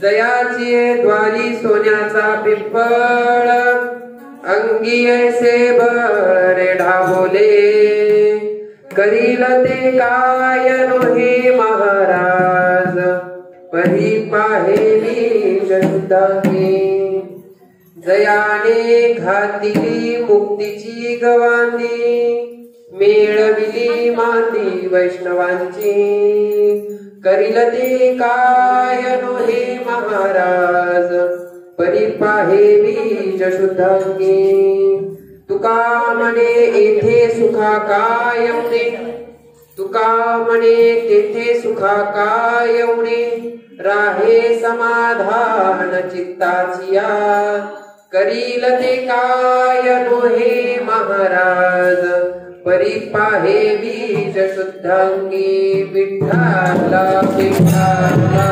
जयाची द्वारी सोन्याचा पिंपळ अंगी ऐसे बरे ढाबोले करील ते काय हे महाराज परी पाहेली शुद्धांगी जयाने घातली मुक्तीची गवांदी मेळविली माती वैष्णवांची करील ते काय हे महाराज परी पाहेली शुद्धांगी तुका म्हणे येथे सुखा काय येऊने तुका म्हणे तेथे सुखा काय येऊने राहे समाधान चित्ताचिया करील ते काय हे महाराज परी पाहे बीज शुद्धांगी विठ्ठला विठ्ठला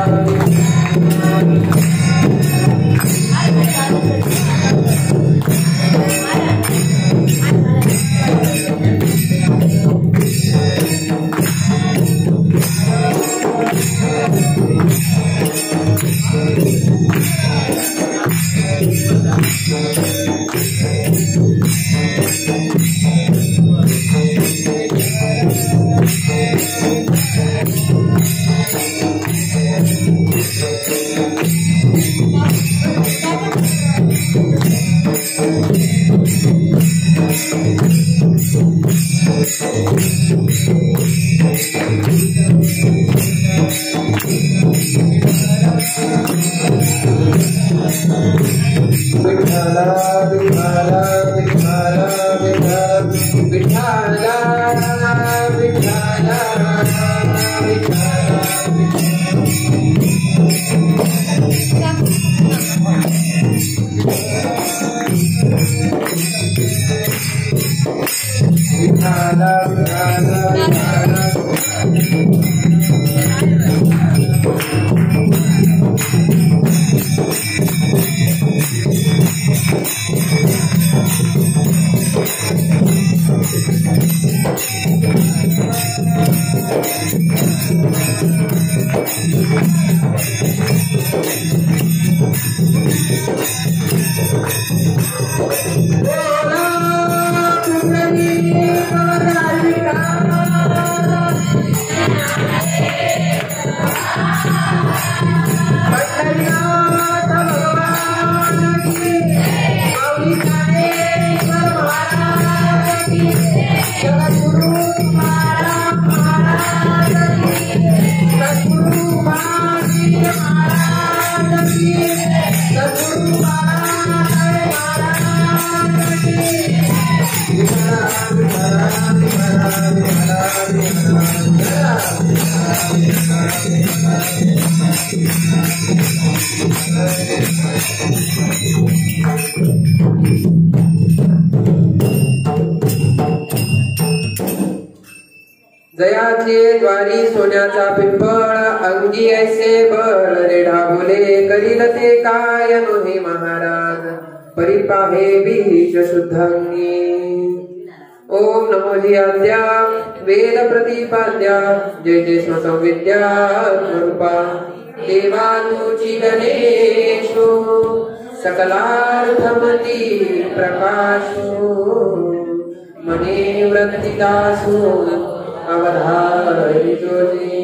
जयाचे द्वारी सोन्याचा पिंपळ अंगी ऐसे बळ रे ढाबुले करील ते काय नोहे महाराज परिपाहे बीज शुद्धांगी। ओम नमो जियाद्या वेद प्रतिपाद्या जय जय स्वसंविद्या रूपा देवा तुझी गणेशो सकलार्थमती प्रकाशो मने वृत्तिदासो अवधारी जोजी।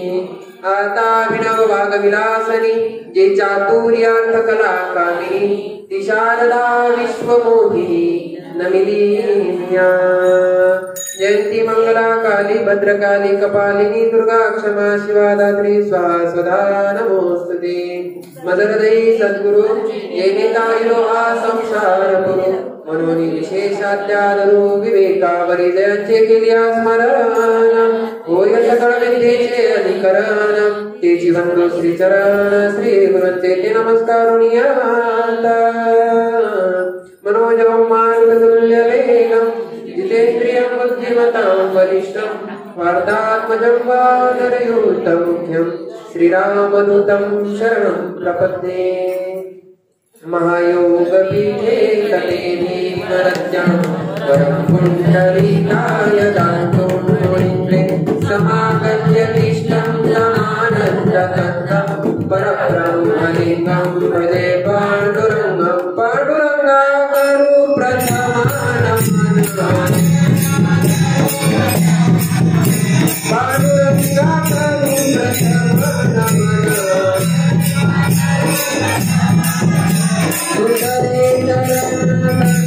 आता विनव वाग विलासनी जे चातुर्यार्थ कला कामी ती शारदा विश्वमोहिनी नमिलीन्या। जयंती मंगला काली भद्रकाली कपालिनी दुर्गा क्षमा शिवा दात्री स्वाहा स्वधा नमोस्तुते। मदरदयी सद्गुरु येने तारिलो हा संसार गुरु मनोनी विशेषात्यादरू विवेकावरी जयांचे केल्या स्मरण होय सकळ विद्येचे अधिकरण ते जीवन श्री चरण श्री गुरुंचे ते नमस्कारुणियाता। मनोजवं मारुततुल्य वेगं जितेन्द्रियं बुद्धिमतां वरिष्ठं वार्तात्मजं वानरयूथमुख्यं श्रीरामदूतं शरणं प्रपद्ये। महायोगपीठे तटे भीमरज्ञं वरं पुण्डरीकाय दातुं मुनिन्द्रे समागत्य तिष्ठं नमानन्दतत्तं परब्रह्मलिङ्गं भजे पाण्डुरङ्गं पाण्डुरङ्गाकरु प्रथमानमनः पाण्डुरङ्गाकरु प्रथमानमनः सुतरे जगन्नाथाजिया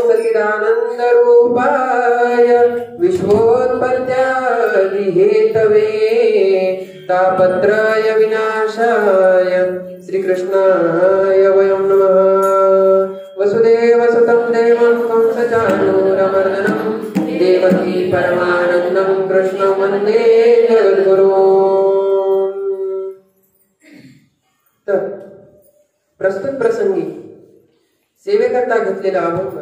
सच्चिदानंद रूपाय विश्वोत्पत्त्यादि हेतवे तापत्रय विनाशाय श्रीकृष्णाय वयं नमः। वसुदेवसुतं देवं कंसचाणूरमर्दनं देवकी परमानन्दं कृष्णं वन्दे जगद्गुरुं। तर प्रस्तुत प्रसंगी सेवेकरता घेतलेला अभंग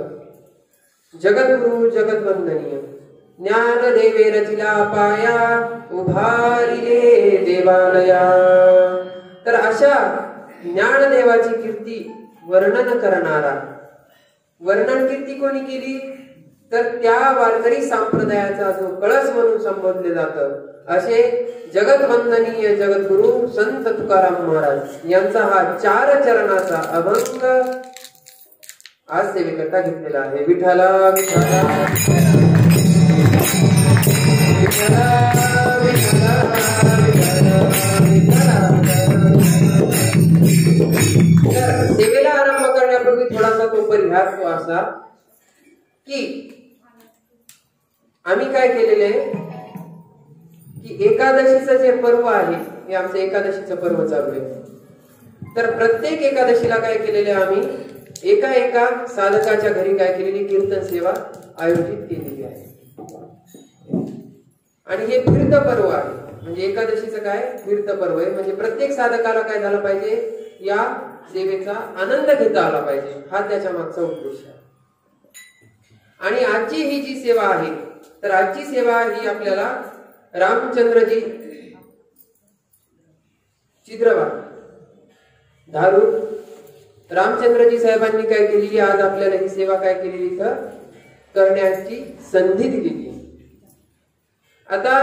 जगद्गुरु जगद्वंदनीय ज्ञानदेवे रचिला पाया उभारिले देवालया। तर अशा ज्ञानदेवाची कीर्ती वर्णन करणारा वर्णन कीर्ती कोणी केली तर त्या वारकरी संप्रदायाचा जो कळस म्हणून संबोधले जातं असे जगतवंदनीय जगद्गुरु संत तुकाराम महाराज यांचा हा 4 चरणाचा अभंग आज सेवेकरता घेतलेला आहे. विठ्ठला विठ्ठला विठ्ठला विठ्ठला तर सेवेला आरंभ करण्यापूर्वी थोडासा तो परिहास तो असा की आम्ही काय केलेले की एकादशीचं जे पर्व आहे हे आमचं एकादशीचं पर्व चालू आहे. तर प्रत्येक एकादशीला काय केलेले आम्ही एका साधकाच्या घरी काय केलेली कीर्तन सेवा आयोजित केलेली आहे. आणि हे तीर्थ पर्व आहे. म्हणजे एकादशीचं काय तीर्थ पर्व आहे. म्हणजे प्रत्येक साधकाला काय झालं पाहिजे या सेवेचा आनंद घेता आला पाहिजे हा त्याच्या मागचा उद्देश आहे. आणि आजची ही जी सेवा आहे तर आजची सेवा ही आपल्याला रामचंद्रजी चित्रवाड धारूर रामचंद्रजी साहेबांनी काय केलेली आज आपल्याला ही सेवा काय केलेली इथं करण्याची संधी दिलेली. आता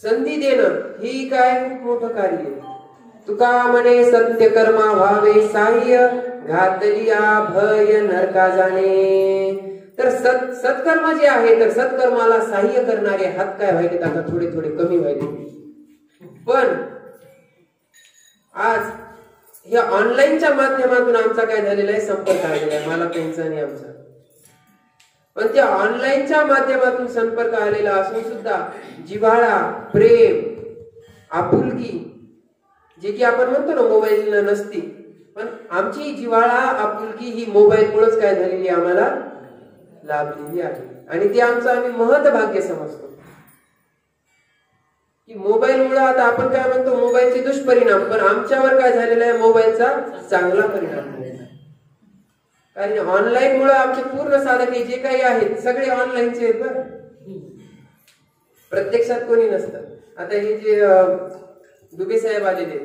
संधी देणं ही काय खूप मोठं कार्य आहे. तुका म्हणे सत्य कर्मा व्हावे साह्य घातलिया भय नरका जाणे. तर सत्कर्म जे आहे तर सत्कर्माला साह्य करणारे हात काय व्हायलेत आता थोडे थोडे कमी व्हायले. पण आज ह्या ऑनलाईनच्या माध्यमातून आमचा काय झालेला आहे संपर्क आलेला आहे मला त्यांचा आणि आमचा. पण त्या ऑनलाईनच्या माध्यमातून संपर्क आलेला असून सुद्धा जिव्हाळा प्रेम आपुलकी जे की आपण म्हणतो ना मोबाईल नसती पण आमची जिव्हाळा आपुलकी ही मोबाईल मुळेच काय झालेली आम्हाला लाभलेली आहे. आणि ते आमचं आम्ही महत् भाग्य समजतो की मोबाईल मुळे आता आपण काय म्हणतो मोबाईलचे दुष्परिणाम पण आमच्यावर काय झालेला आहे मोबाईलचा चांगला परिणाम झालेला आहे. कारण ऑनलाईन मुळे आमचे पूर्ण साधक जे काही आहेत सगळे ऑनलाईनचे आहेत बरं प्रत्यक्षात कोणी नसतं. आता हे जे दुबे साहेब आलेले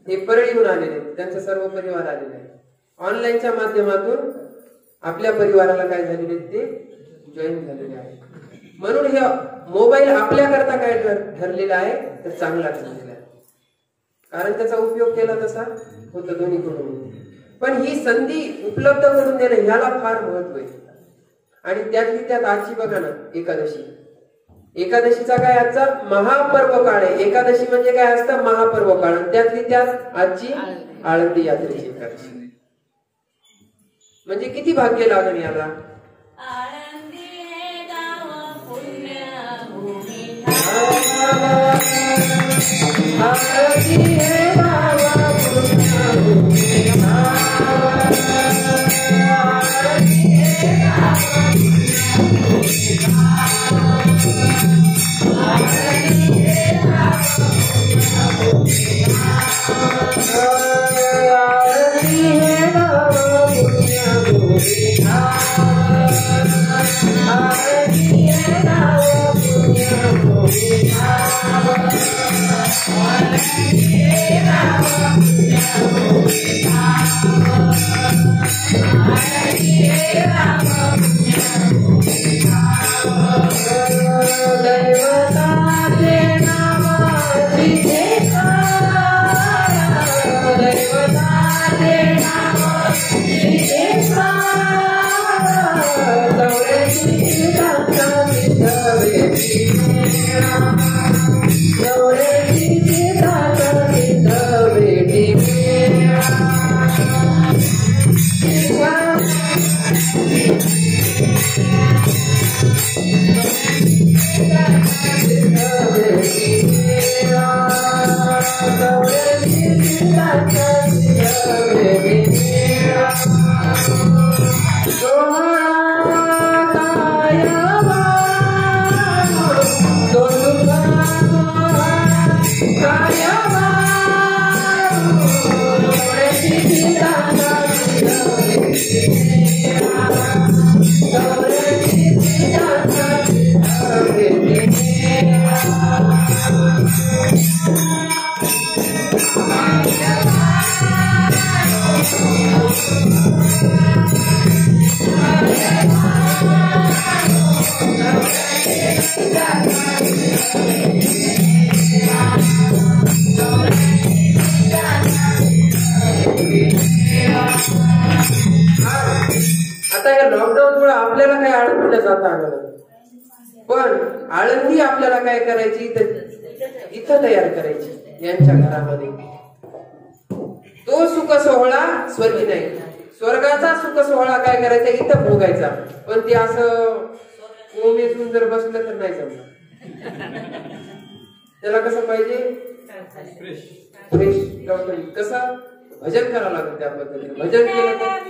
हे परळीहून आलेले त्यांचा सर्व परिवार आलेला आहे. ऑनलाईनच्या माध्यमातून आपल्या परिवाराला काय झालेले ते जॉईन झालेले आहे. म्हणून हे मोबाईल आपल्याकरता काय ठरलेला आहे तर चांगला ठरलेला आहे. कारण त्याचा उपयोग केला तसा होतो दोन्हीकडून. पण ही संधी उपलब्ध करून देणं ह्याला फार महत्व आहे. आणि त्यातली त्यात आजची बघा ना एकादशीचा काय आजचा महापर्व काळ आहे. एकादशी म्हणजे काय असतं महापर्व काळ. त्यातली त्यात आजची आळंदी यात्रेची एकादशी म्हणजे किती भाग्य लागण याला. Thank you. या लॉकडाऊनमुळे आपल्याला काही आळंदीला जाता आलं नाही, पण आळंदी आपल्याला काय करायची तर इथं तयार करायची यांच्या घरामध्ये. तो सुख सोहळा स्वर्गी नाही, स्वर्गाचा सुख सोहळा काय करायचा इथं भोगायचा. पण ते असं ओमेसून जर बसलं तर नाही जमणार. त्याला कसं पाहिजे फ्रेश कसं भजन करावं लागतं. त्या पद्धतीने भजन केलं तर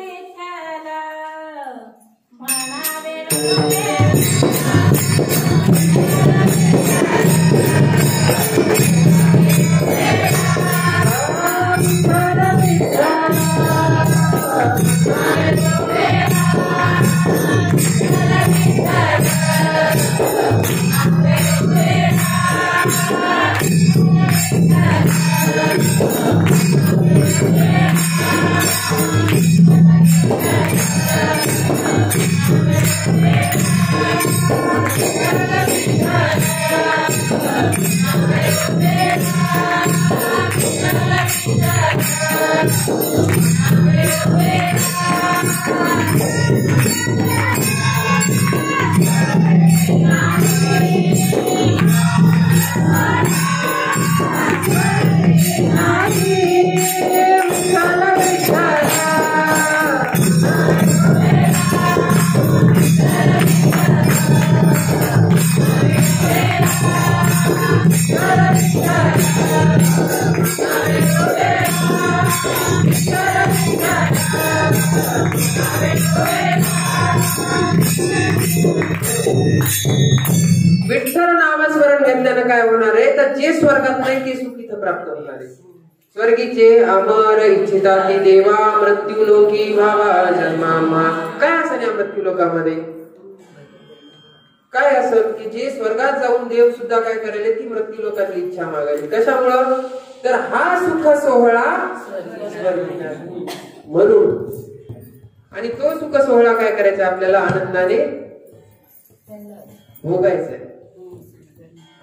विठ्ठल नामस्मरण घेतल्यानं काय होणार आहे तर जे स्वर्गात नाही ते सुख इथं प्राप्त होणार आहे. स्वर्गीचे अमर इच्छिता की देवा मृत्यू लोकी भावा जन्मा. काय असं या मृत्यू लोकामध्ये काय असं की जे स्वर्गात जाऊन देव सुद्धा काय करायले ती मृत्यू लोकातली इच्छा मागायली. कशामुळं तर हा सुख सोहळा म्हणून. आणि तो सुख सोहळा काय करायचा आपल्याला आनंदाने भोगायचंय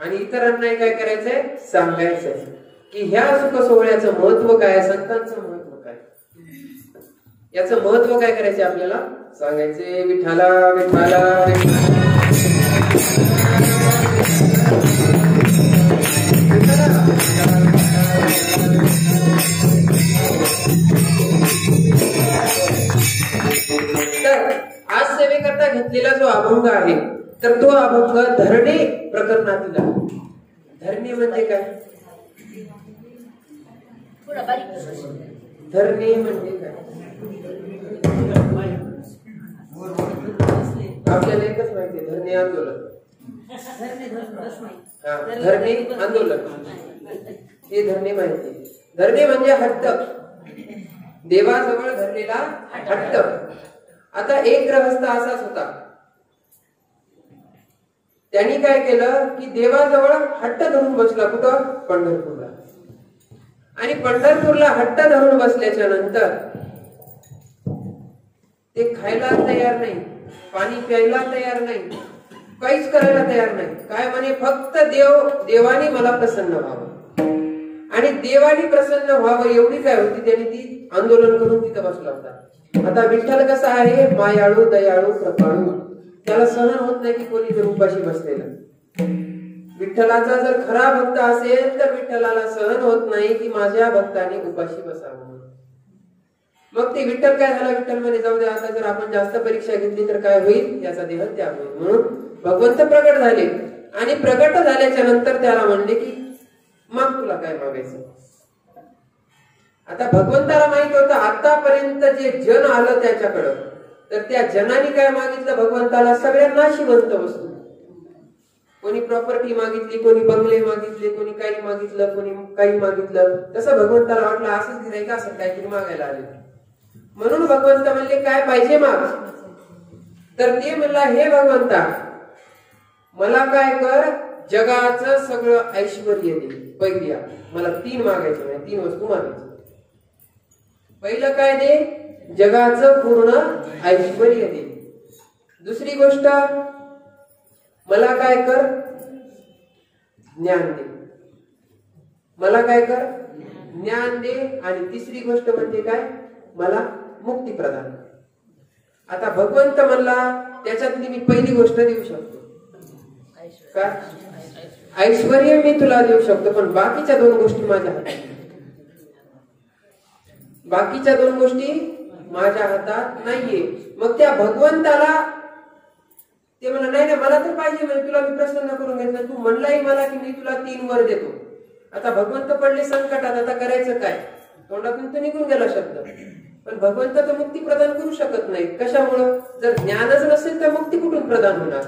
आणि इतरांना काय करायचंय सांगायचंय की ह्या सुख सोहळ्याचं महत्व काय, संतांचं महत्व काय, याचं महत्व काय करायचंय आपल्याला सांगायचे. विठाला विठाला तर आज सेवेकरता घेतलेला जो अभंग आहे तर तो अभंग धरणे प्रकरणातील आहे. धरणे म्हणजे काय, धरणे म्हणजे काय आपल्याला एकच माहिती, धरणे आंदोलन. धरणे आंदोलन हे धरणे माहिती. धरणे म्हणजे हट्ट, देवाजवळ धरलेला हट्ट. आता एक ग्रहस्थ असाच होता, त्यांनी काय केलं की देवाजवळ हट्ट धरून बसला. कुठं? पंढरपूरला. आणि पंढरपूरला हट्ट धरून बसल्याच्या नंतर ते खायला तयार नाही, पाणी प्यायला तयार नाही, काहीच करायला तयार नाही. काय म्हणे फक्त देवाने मला प्रसन्न व्हावं आणि देवाने प्रसन्न व्हावं एवढी काय होती, त्यांनी ती आंदोलन करून तिथं बसला होता. आता विठ्ठल कसा आहे, मायाळू दयाळू कृपाळू. त्याला सहन होत नाही की कोणी जर उपाशी बसलेलं. विठ्ठलाचा जर खरा भक्त असेल तर विठ्ठलाला सहन होत नाही की माझ्या भक्ताने उपाशी बसावं. मग ते विठ्ठल काय झाला, विठ्ठल मध्ये जाऊ दे, आता जर आपण जास्त परीक्षा घेतली तर काय होईल, याचा देह त्याग होईल. म्हणून भगवंत प्रगट झाले आणि प्रगट झाल्याच्या नंतर त्याला म्हणले की मग तुला काय मागायचं. आता भगवंताला माहित होतं आतापर्यंत जे जन आलं त्याच्याकडं, तर त्या जनाने काय मागितलं भगवंताला, सगळ्यांना श्रीमंत वस्तू. कोणी प्रॉपर्टी मागितली, कोणी बंगले मागितले, कोणी काही मागितलं, कोणी काही मागितलं. तसं भगवंताला वाटलं असंच गिरायचं असं काहीतरी मागायला आले. म्हणून भगवंत म्हणले काय पाहिजे माग. तर ते म्हणला हे भगवंता मला काय कर, जगाचं सगळं ऐश्वर्य दे. पहिली मला 3 मागायचं नाही, 3 वस्तू मागायची. पहिलं काय दे, जगाचं पूर्ण ऐश्वर्य दे. दुसरी गोष्ट मला काय कर, ज्ञान दे. मला काय कर, ज्ञान दे. आणि तिसरी गोष्ट म्हणजे काय, मला मुक्ती प्रदान. आता भगवंत म्हणला त्याच्यातली मी पहिली गोष्ट देऊ शकतो काय? ऐश्वर्य मी तुला देऊ शकतो, पण बाकीच्या 2 गोष्टी माझ्या हातात, बाकीच्या 2 गोष्टी माझ्या हातात नाहीये. मग त्या भगवंताला ते म्हणलं नाही नाही मला तर पाहिजे, म्हणजे तुला मी प्रसन्न करून घेतलं, तू म्हणलाही मला की मी तुला 3 वर देतो. आता भगवंत पडले संकटात, आता करायचं काय? तोंडातून तर निघून गेला शब्द, पण भगवंत तर मुक्ती प्रदान करू शकत नाही. कशामुळं? जर ज्ञानच नसेल तर मुक्ती कुठून प्रदान होणार?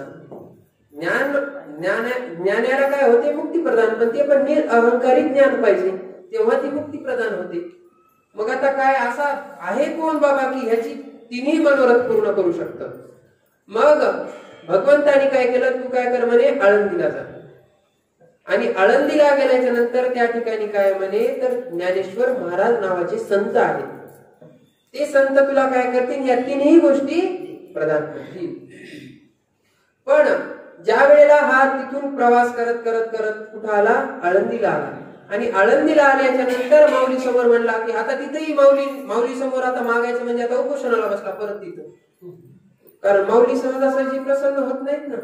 ज्ञानाला काय होते? मुक्ती प्रदान, पण ते पण अहंकारी ज्ञान पाहिजे, तेव्हा ती मुक्ती प्रदान होते. मग आता काय असा आहे कोण बाबा की ह्याची 3ही मनोरथ पूर्ण करू शकतं? मग भगवंताने काय केलं? तू काय कर म्हणे, आळंदीला जा. आणि आळंदीला गेल्याच्या नंतर त्या ठिकाणी काय म्हणे, तर ज्ञानेश्वर महाराज नावाचे संत आहेत, ते संत तुला काय करतील? या 3ही गोष्टी प्रदान करतील. पण ज्या वेळेला हा तिथून प्रवास करत करत करत कुठं आला? आळंदीला आला. आणि आळंदीला आल्याच्या नंतर माऊली समोर म्हणला की आता तिथेही माऊली समोर आता मागायचं म्हणजे आता उपोषणाला बसला परत तिथं, कारण माऊली सहजासहजी प्रसन्न होत नाहीत ना.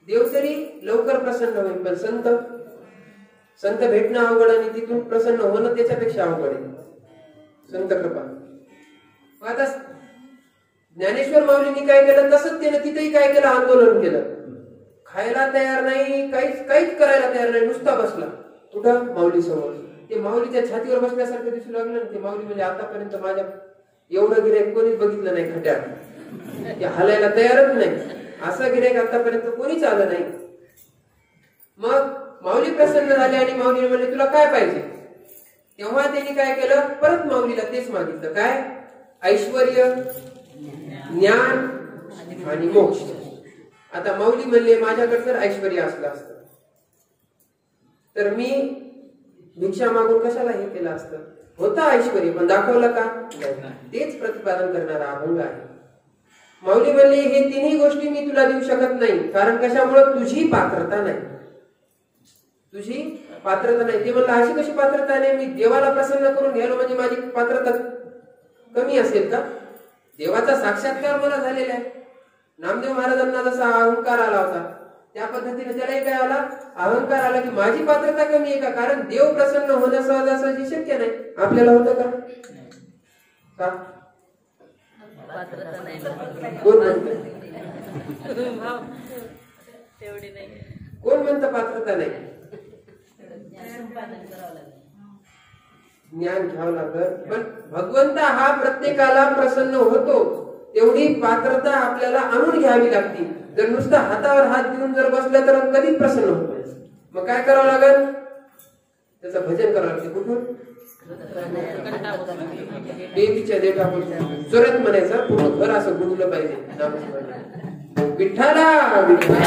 देव तरी लवकर प्रसन्न होईल, पण संत भेटणं अवघड आणि तिथून प्रसन्न होणं त्याच्यापेक्षा अवघड आहे. संत कृपा. आता ज्ञानेश्वर माऊलींनी काय केलं? तसंच त्यानं तिथेही काय केलं? आंदोलन केलं. खायला तयार नाही, काहीच करायला तयार नाही, नुसता बसला कुठं? माऊली समोर. ते माऊलीच्या छातीवर बसल्यासारखं दिसू लागलं ना ते माऊली, म्हणजे आतापर्यंत माझ्या एवढं गिऱ्हाईक कोणीच बघितलं नाही खट्यात, ते हालायला तयारच नाही, असं गिऱ्हाईक आतापर्यंत कोणीच आलं नाही. मग माऊली प्रसन्न झाले आणि माऊली म्हणले तुला काय पाहिजे? तेव्हा त्यांनी काय केलं? परत माऊलीला तेच मागितलं, काय? ऐश्वर्य, ज्ञान आणि मोक्ष. आता माऊली म्हणले माझ्याकडे जर ऐश्वर्य असलं असतं तर मी भिक्षा मागून कशाला हे केलं असतं? होता ऐश्वर्य, पण दाखवलं का? तेच प्रतिपादन करणारा अभंग आहे. माऊली म्हणले हे 3ही गोष्टी मी तुला देऊ शकत नाही, कारण कशामुळे? तुझी पात्रता नाही, तुझी पात्रता नाही. ते म्हणलं अशी कशी पात्रता नाही? मी देवाला प्रसन्न करून घ्यायलो म्हणजे माझी पात्रता कमी असेल का? देवाचा साक्षात्कार मला झालेला आहे. नामदेव महाराजांना जसा अहंकार आला होता त्या पद्धतीने त्यालाही काय आला? अहंकार आला की माझी पात्रता कमी आहे का? कारण देव प्रसन्न होणं सहजासहजी शक्य नाही. आपल्याला होतं का? पात्रता नाही. कोण म्हणतं? कोण म्हणतं पात्रता नाही? ज्ञान घ्यावं लागत. पण भगवंत हा प्रत्येकाला प्रसन्न होतो, तेवढी पात्रता आपल्याला आणून घ्यावी लागते. जर नुसतं हातावर हात देऊन जर बसलं तर कधीच प्रसन्न होत नाही. मग काय करावं लागेल? त्याचं भजन करावं लागते. कुठून? देवीच्या देठापासून जोरात म्हणायचं, पूर्ण घर असं गुंजलं पाहिजे. विठ्ठला विठ्ठला.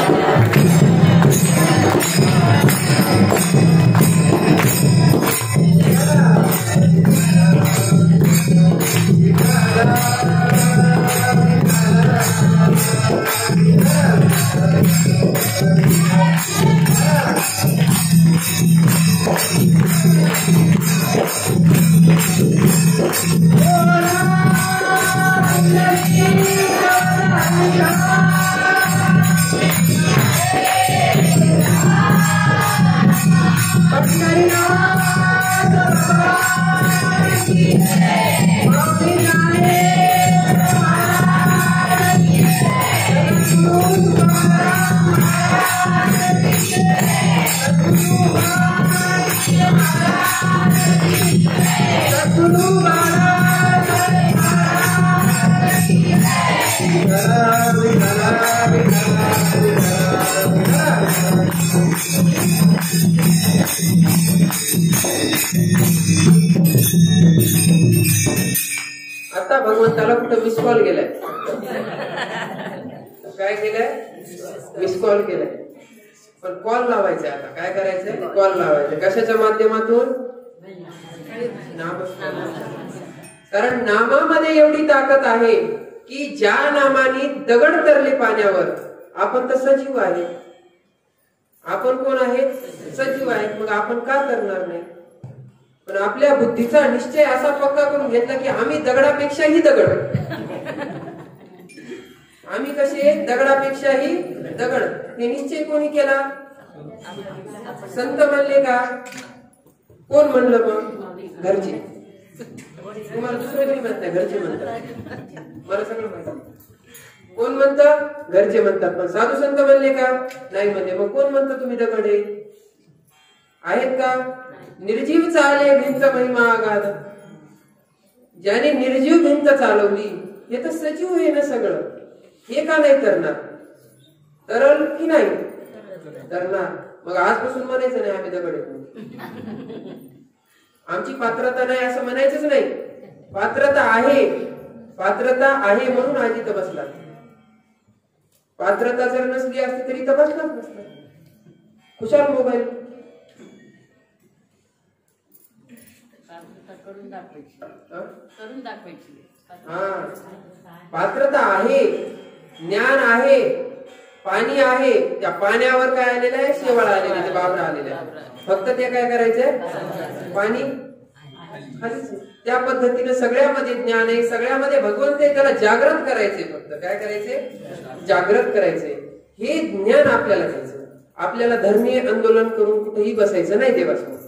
आता भगवंताला कुठं मिस कॉल गेलाय? काय केलंय? मिस कॉल केलाय. पण कॉल लावायचा. आता काय करायचंय? कॉल लावायचा. कशाच्या माध्यमातून? कारण नामामध्ये एवढी ताकद आहे की ज्या नामाने दगड तरले पाण्यावर. आपण तर सजीव आहे. आपण कोण आहे? सजीव आहे. मग आपण का तरणार नाही? पण आपल्या बुद्धीचा निश्चय असा पक्का करून घेतला की आम्ही दगडापेक्षाही दगड. आम्ही कसे दगडापेक्षाही दगड, हे निश्चय कोणी केला? संत म्हणले का? कोण म्हणलं मग? घरचे. तुम्हाला दुसरं कोणी म्हणत नाही, घरचे म्हणतात. मला सगळं माहिती. कोण म्हणतं? घरचे म्हणतात. पण साधू संत म्हणले का? नाही म्हणले. मग कोण म्हणतं तुम्ही दगड आहेत का? निर्जीव चाले भिंत महिमा आगाध. ज्याने निर्जीव भिंत चालवली, हे तर सजीव आहे ना सगळं. हे का नाही करणार? तरल की नाही करणार? मग आजपासून म्हणायचं नाही आम्ही दगड येतो, आमची पात्रता नाही असं म्हणायचंच नाही. पात्रता आहे, पात्रता आहे म्हणून आज इथं बसला. पात्रता जर नसली असती तरी इथं बसलाच नसतं. खुशाल मोबाईल करून दाखवायची. हा, पात्रता आहे, ज्ञान आहे, पाणी आहे. त्या पाण्यावर काय आलेलं आहे? शेवाळ आलेलं आहे, बाबरा आलेला आहे. फक्त ते काय करायचंय? पाणी खालीच. त्या पद्धतीने सगळ्यामध्ये ज्ञान आहे, सगळ्यामध्ये भगवंत आहे. त्याला जागृत करायचे. फक्त काय करायचे? जागृत करायचे. हे ज्ञान आपल्याला घ्यायचं. आपल्याला धर्मीय आंदोलन करून कुठेही बसायचं नाही देवासमोर.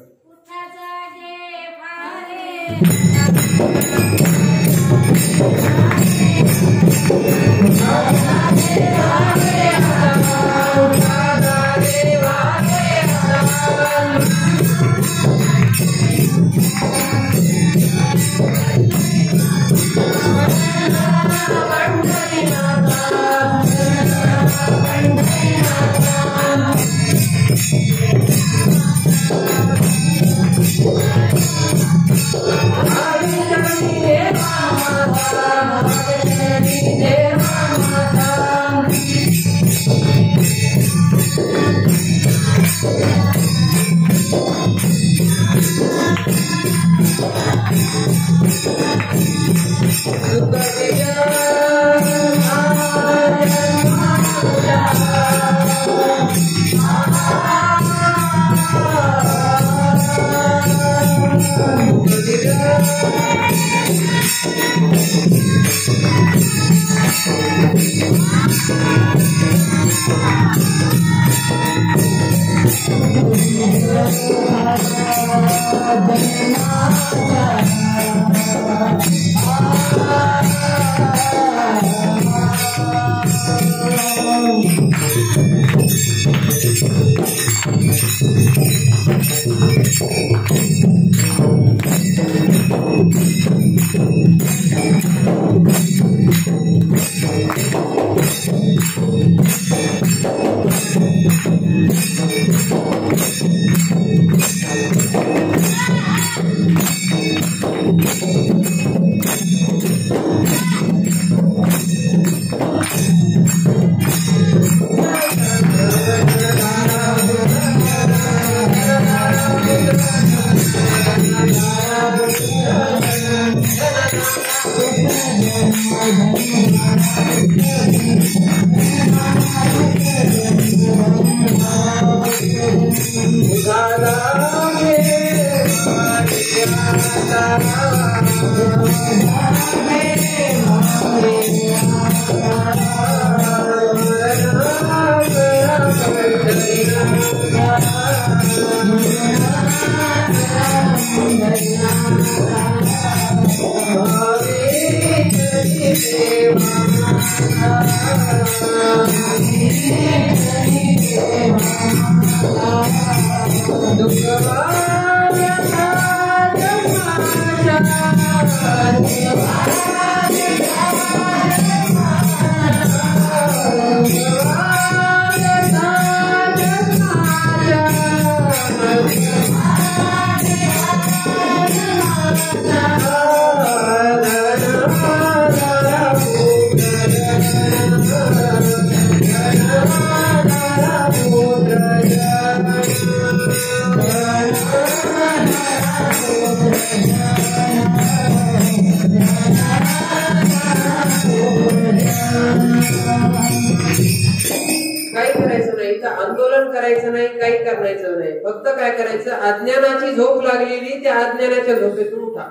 आंदोलन करायचं नाही, काही करायचं नाही. फक्त काय करायचं? अज्ञानाची झोप लागलेली, त्या अज्ञानाच्या झोपेतून उठा.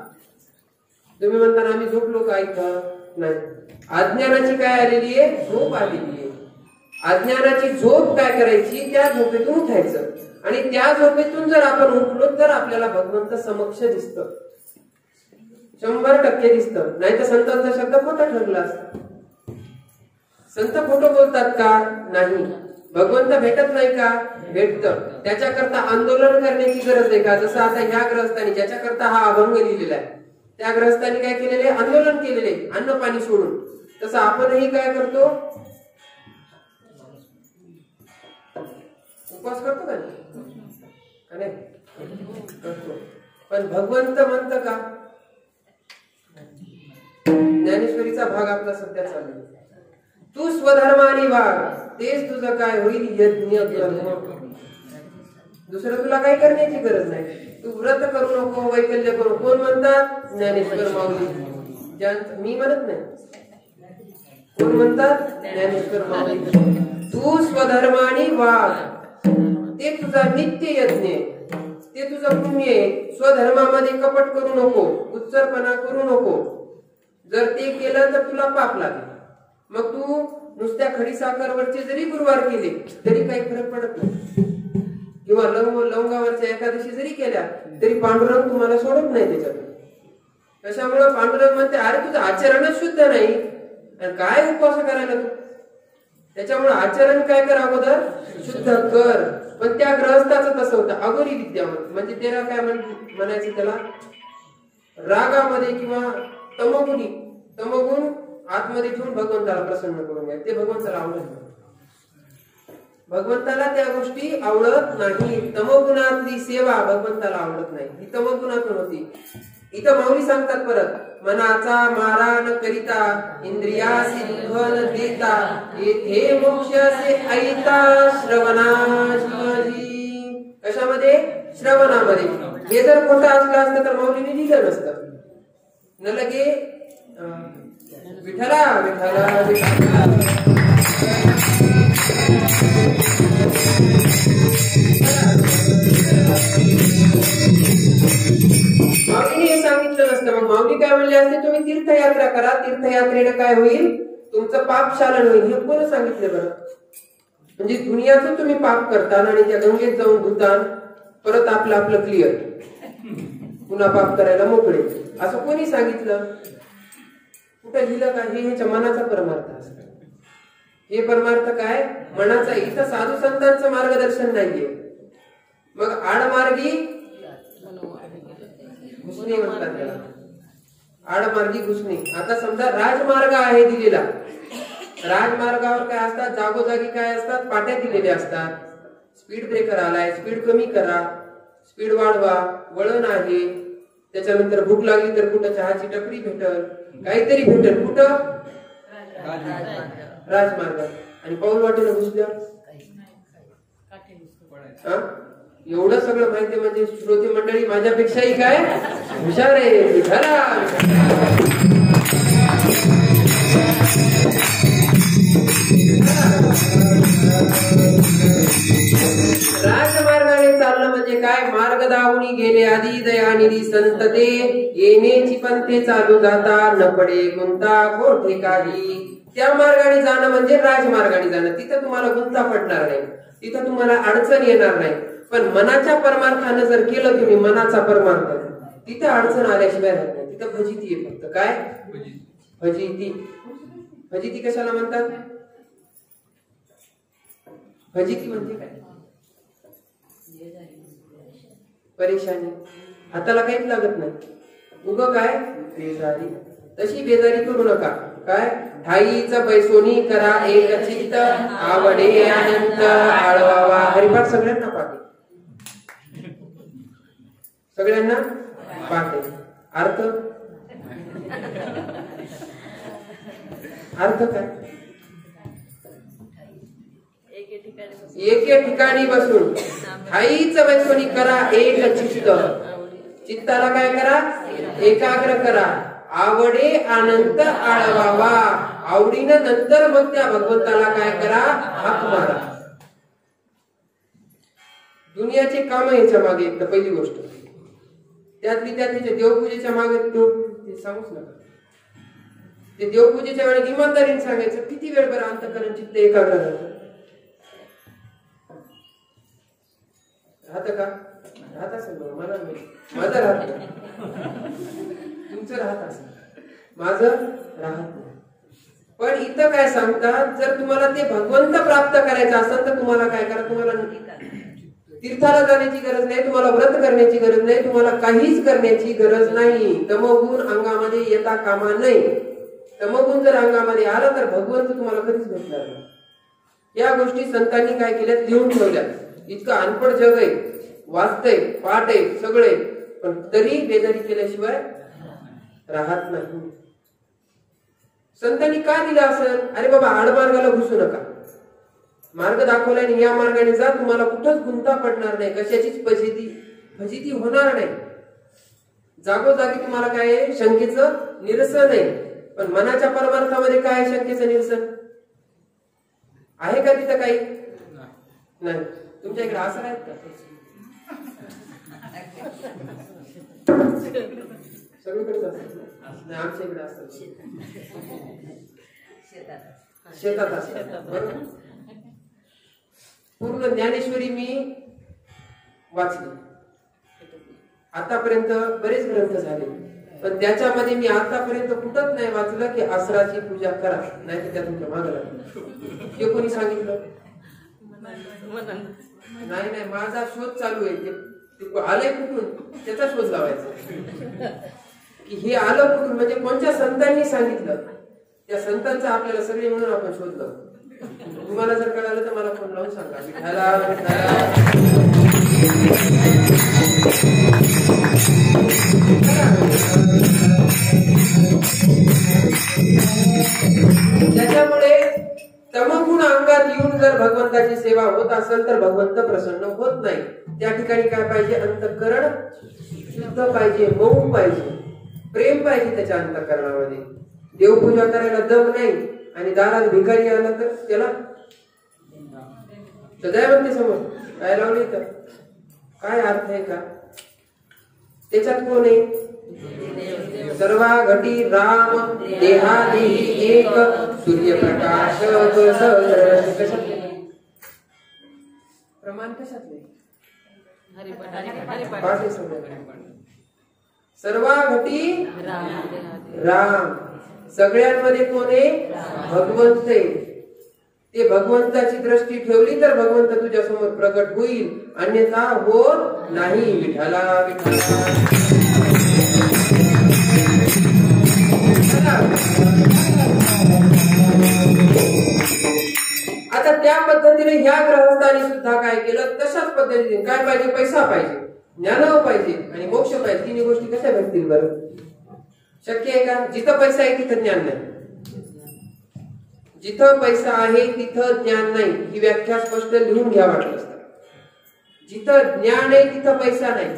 तुम्ही म्हणता आम्ही झोपलो का इथं? नाही. अज्ञानाची काय आलेली आहे? झोप आलेली आहे. अज्ञानाची झोप काय करायची? त्या झोपेतून उठायचं आणि त्या झोपेतून जर आपण उठलो तर आपल्याला भगवंत समक्ष दिसत, 100% दिसत. नाही तर संतांचा शब्द खोटा ठरला असता. संत खोटं बोलतात का? नाही. भगवंत भेटत नाही का? भेटत. त्याच्याकरता आंदोलन करण्याची गरज आहे का? जसं आता ह्या ग्रहस्थांनी ज्याच्याकरता हा अभंग लिहिलेला आहे त्या ग्रहस्थांनी काय केलेले? आंदोलन केलेले अन्न पाणी सोडून. तसं आपणही काय करतो? उपवास करतो का नाही? करतो. पण भगवंत म्हणत का? ज्ञानेश्वरीचा भाग आपला सध्या चालू आहे. तू स्वधर्माने वाग, तेच तुझं काय होईल यज्ञ कर्म. दुसरं तुला काय करण्याची गरज नाही. तू व्रत करू नको, वैकल्य करू. कोण म्हणतात? ज्ञानेश्वर माऊली. मी म्हणत नाही. कोण म्हणतात? ज्ञानेश्वर माऊली. तू स्वधर्माने वाग, ते तुझा नित्य यज्ञ आहे, ते तुझं पुण्य आहे. स्वधर्मामध्ये कपट करू नको, उच्चरपणा करू नको. जर ते केलं तर तुला पाप लागेल. मग तू नुसत्या खडीसाखरवरचे जरी गुरुवार केले तरी काही फरक पडत नाही, किंवा लवंगावरच्या एकादशी जरी केल्या तरी पांडुरंग तुम्हाला सोडत नाही त्याच्यातून. त्याच्यामुळे पांडुरंग म्हणते, अरे तुझं आचरणच शुद्ध नाही, काय उपवास करायला तू? त्याच्यामुळे आचरण काय कर, अगोदर शुद्ध कर. पण त्या ग्रहस्थाचं तसं होतं, अगोरी विद्यामध्ये. म्हणजे त्याला काय म्हणायचं, त्याला रागामध्ये किंवा तमोगुण आतमध्ये ठेवून भगवंताला प्रसन्न करून घ्या. ते भगवंताला आवडत नाही. भगवंताला त्या गोष्टी आवडत नाही. तमोगुणातली सेवा भगवंताला आवडत नाही. ही तमोगुणातून होती. इथं माऊली सांगतात परत, मनाचा मारा न करिता, इंद्रियासी दुःख न देता, येथे मोक्षाचे ऐता श्रवणा शिवाजी. कशामध्ये? श्रवणामध्ये. हे जर खोटं असलं असतं तर माऊलीने लिहिलं नसतं. न लगे विठला विठला विठला. माऊलीने हे सांगितलं नसतं. मग माऊली काय म्हणले असते, तुम्ही तीर्थयात्रा करा, तीर्थयात्रेनं काय होईल? तुमचं पाप शालन होईल. हे कोण सांगितलं बरं? म्हणजे दुनियाचं तुम्ही पाप करताना आणि त्या गंगेत जाऊन धुतान, परत आपलं क्लिअर, पुन्हा पाप करायला मोकळे, असं कोणी सांगितलं? कुठे लिहिलं का? हे ह्याच्या मनाचा परमार्थ असतो. हे परमार्थ काय? मनाचा. इथं साधू संतांचं मार्गदर्शन नाहीये. मग आडमार्गी घुसणे म्हणतात त्याला. आडमार्गी घुसणे. आता समजा राजमार्ग आहे दिलेला, राजमार्गावर काय असतात? जागोजागी काय असतात? पाट्या दिलेल्या असतात. स्पीड ब्रेकर आलाय, स्पीड कमी करा, स्पीड वाढवा, वळण आहे. त्याच्यानंतर भूक लागली तर कुठं चहाची टपरी भेटल, काहीतरी भेटल. कुठं? राजमार्ग. आणि पाऊल वाटेला घुसल्यावर एवढं सगळं माहिती, म्हणजे श्रोते मंडळी माझ्यापेक्षाही काय हुशार आहे. राजमार्गाने चालणं म्हणजे काय? मार्ग दावणी गेले आधी दयानिधी संत ते, येण्याची पंथे चालू जाता, न पडे गुंता कोठे काही. त्या मार्गाने जाणं म्हणजे राजमार्गाने जाणं. तिथं तुम्हाला गुंता पडणार नाही, तिथं तुम्हाला अडचण येणार नाही. पण मनाच्या परमार्थानं जर केलं तुम्ही, मनाचा परमार्थ, तिथं अडचण आल्याशिवाय राहत नाही. तिथं फजिती आहे फक्त. काय फजिती? फजिती कशाला म्हणतात? फजिती म्हणजे काय? परेशानी. हाताला काहीच लागत नाही, उगं काय? बेजारी. तशी बेजारी करू नका. काय? ठाईच पैसोनी करा एक चित्त, आवडे अनंत आळवावा. हरिपाठ सगळ्यांना पाठ, सगळ्यांना पाठ आहे. अर्थ? अर्थ काय? एके ठिकाणी बसून ठाईच पैसोनी करा एक चित्त. चित्ताला काय करा? एकाग्र करा. आवडे अनंत आळवावा. आवडीनं नंतर मग त्या भगवंताला काय करा? हाक मारा. दुनियाचे काम याच्या मागे येत. पहिली गोष्ट त्यातली त्यात देवपूजेच्या मागे ते सांगूच नका. ते देवपूजेच्या वेळेला इमानदारीने सांगायचं. किती वेळ बरं अंतःकरण चित्त एकाग्र राहतं? राहतं का? राहत असेल बघा, मला नाही, माझं राहत नाही. तुमचं राहत असेल, माझं राहत नाही. पण इथं काय सांगतात, जर तुम्हाला ते भगवंत प्राप्त करायचं असेल तर तुम्हाला काय करा, तुम्हाला तीर्थाला जाण्याची गरज नाही, तुम्हाला व्रत करण्याची गरज नाही, तुम्हाला काहीच करण्याची गरज नाही. तमोगुण अंगामध्ये येता कामा नाही. तमोगुण जर अंगामध्ये आला तर भगवंत तुम्हाला कधीच भेटणार नाही. या गोष्टी संतांनी काय केल्यात, लिहून ठेवल्या. इतकं अनपड जग आहे, वाचतंय, पाठ आहे सगळे, पण तरी बेदारी केल्याशिवाय राहत नाही. संतांनी का दिलं असेल? अरे बाबा, आडमार्गाला घुसू नका, मार्ग दाखवल्याने या मार्गाने जा, तुम्हाला कुठंच गुंता पडणार नाही, कशाचीच फजिती होणार नाही. जागोजागी तुम्हाला काय आहे, शंकेचं निरसन आहे. पण मनाच्या परमार्थामध्ये काय आहे शंकेचं निरसन? आहे का तिथं काही? नाही. तुमच्या इकडे असं आहेत का? सगळीकडेच असतात नाही, आमच्या इकडे असतात, शेतात असतात. बरोबर. पूर्ण ज्ञानेश्वरी मी वाचली, आतापर्यंत बरेच ग्रंथ झाले, पण त्याच्यामध्ये मी आतापर्यंत कुठंच नाही वाचलं की आसराची पूजा करा, नाही तर त्या तुमच्या मागं लागेल. हे कोणी सांगितलं? नाही, माझा शोध चालू आहे. ते आलंय कुठून, त्याचा शोध लावायचा की हे आलं कुठून, म्हणजे कोणत्या संतांनी सांगितलं. त्या संतांचा आपल्याला सगळे म्हणून आपण शोध लावतो. तुम्हाला जर कळालं तर मला फोन लावून सांगा. त्याच्यामुळे तमगुण अंगात येऊन जर भगवंताची सेवा होत असेल तर भगवंत प्रसन्न होत नाही. त्या ठिकाणी काय पाहिजे, अंतःकरण शुद्ध पाहिजे, मऊ पाहिजे, प्रेम पाहिजे त्याच्या अंतःकरणामध्ये. देवपूजा करायला दम नाही आणि दारात भिकारी आला तर त्याला सदैवते समोर काय लावले, तर काय अर्थ आहे का? त्याच्यात कोण आहे? सर्वा घटी राम देहादेही एक सूर्यप्रकाश. प्रमाण कशातले? सर्वा घटी राम. सगळ्यांमध्ये कोण आहे? भगवंत आहे. ते भगवंताची दृष्टी ठेवली तर भगवंत तुझ्या समोर प्रगट होईल, अन्यथा होत नाही. विठ्ठला विठ्ठला. आता त्या पद्धतीने ह्या ग्रहस्थाने सुद्धा काय केलं, तशाच पद्धतीने काय पाहिजे, पैसा पाहिजे, ज्ञान पाहिजे आणि मोक्ष पाहिजे. तिन्ही गोष्टी कशा भेटतील बरं? शक्य आहे का? जिथं पैसा आहे तिथं ज्ञान नाही, जिथं पैसा आहे तिथं ज्ञान नाही. ही व्याख्या स्पष्ट लिहून घ्या वाटलं असतं. जिथं ज्ञान आहे तिथं पैसा नाही,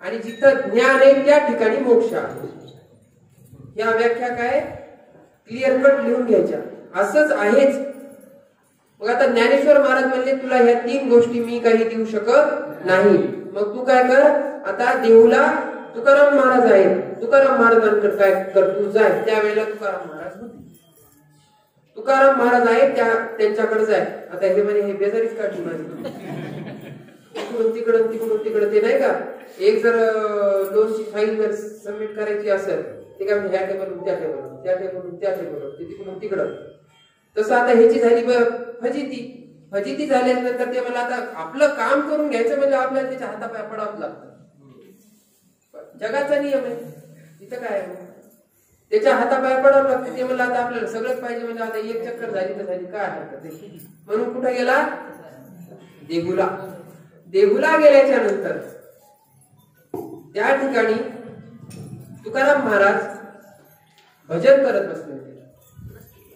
आणि जिथं ज्ञान आहे त्या ठिकाणी मोक्ष आहे. या व्याख्या काय क्लिअर कट लिहून घ्यायच्या. असंच आहेच. मग आता ज्ञानेश्वर महाराज म्हणले तुला ह्या तीन गोष्टी मी काही देऊ शकत नाही. मग तू काय कर, आता देऊला तुकाराम महाराज आहेत, तुकाराम महाराजांकडे काय कर, तू जाय. त्यावेळेला तुकाराम महाराज होते. तुकाराम महाराज आहेत त्यांच्याकडे जाय. आता हे म्हणे हे बेजारीच काढली माझी, तिकडून तिकडं तिकडून तिकडं. ते नाही का, एक जर लोनची फाईल जर सबमिट करायची असेल, ते काय ह्या टेबलून त्या टेबलून, त्या टेबलून त्या टेबलून, ते तिकडून तिकडं. तसं आता ह्याची झाली फजिती झाल्यानंतर ते मला आता आपलं काम करून घ्यायचं म्हणजे आपल्याला त्याच्या हातापाय पडावं लागतं. जगाचा नियम आहे. तिथं काय आहे, त्याच्या हातापाय पडावं लागतं. ते मला आता आपल्याला सगळंच पाहिजे म्हणजे आता एक चक्कर झाली तर झाली, काय हरकत नाही. म्हणून कुठे गेला, देहूला. देहूला गेल्याच्या नंतर त्या ठिकाणी तुकाराम महाराज भजन करत बसले होते.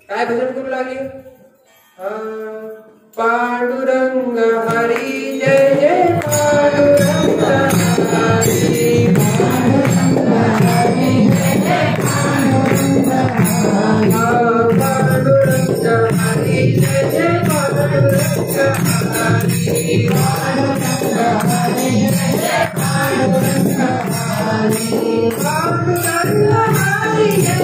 काय भजन करू लागले? पांडुरंग हरी जय जय पांडुरंग हरी, पांडुरंग हरी जय जय पांडुरंग हरी, पांडुरंग हरी जय जय पांडुरंग हरी, पांडुरंग हरी जय जय पांडुरंग हरी, पांडुरंग हरी जय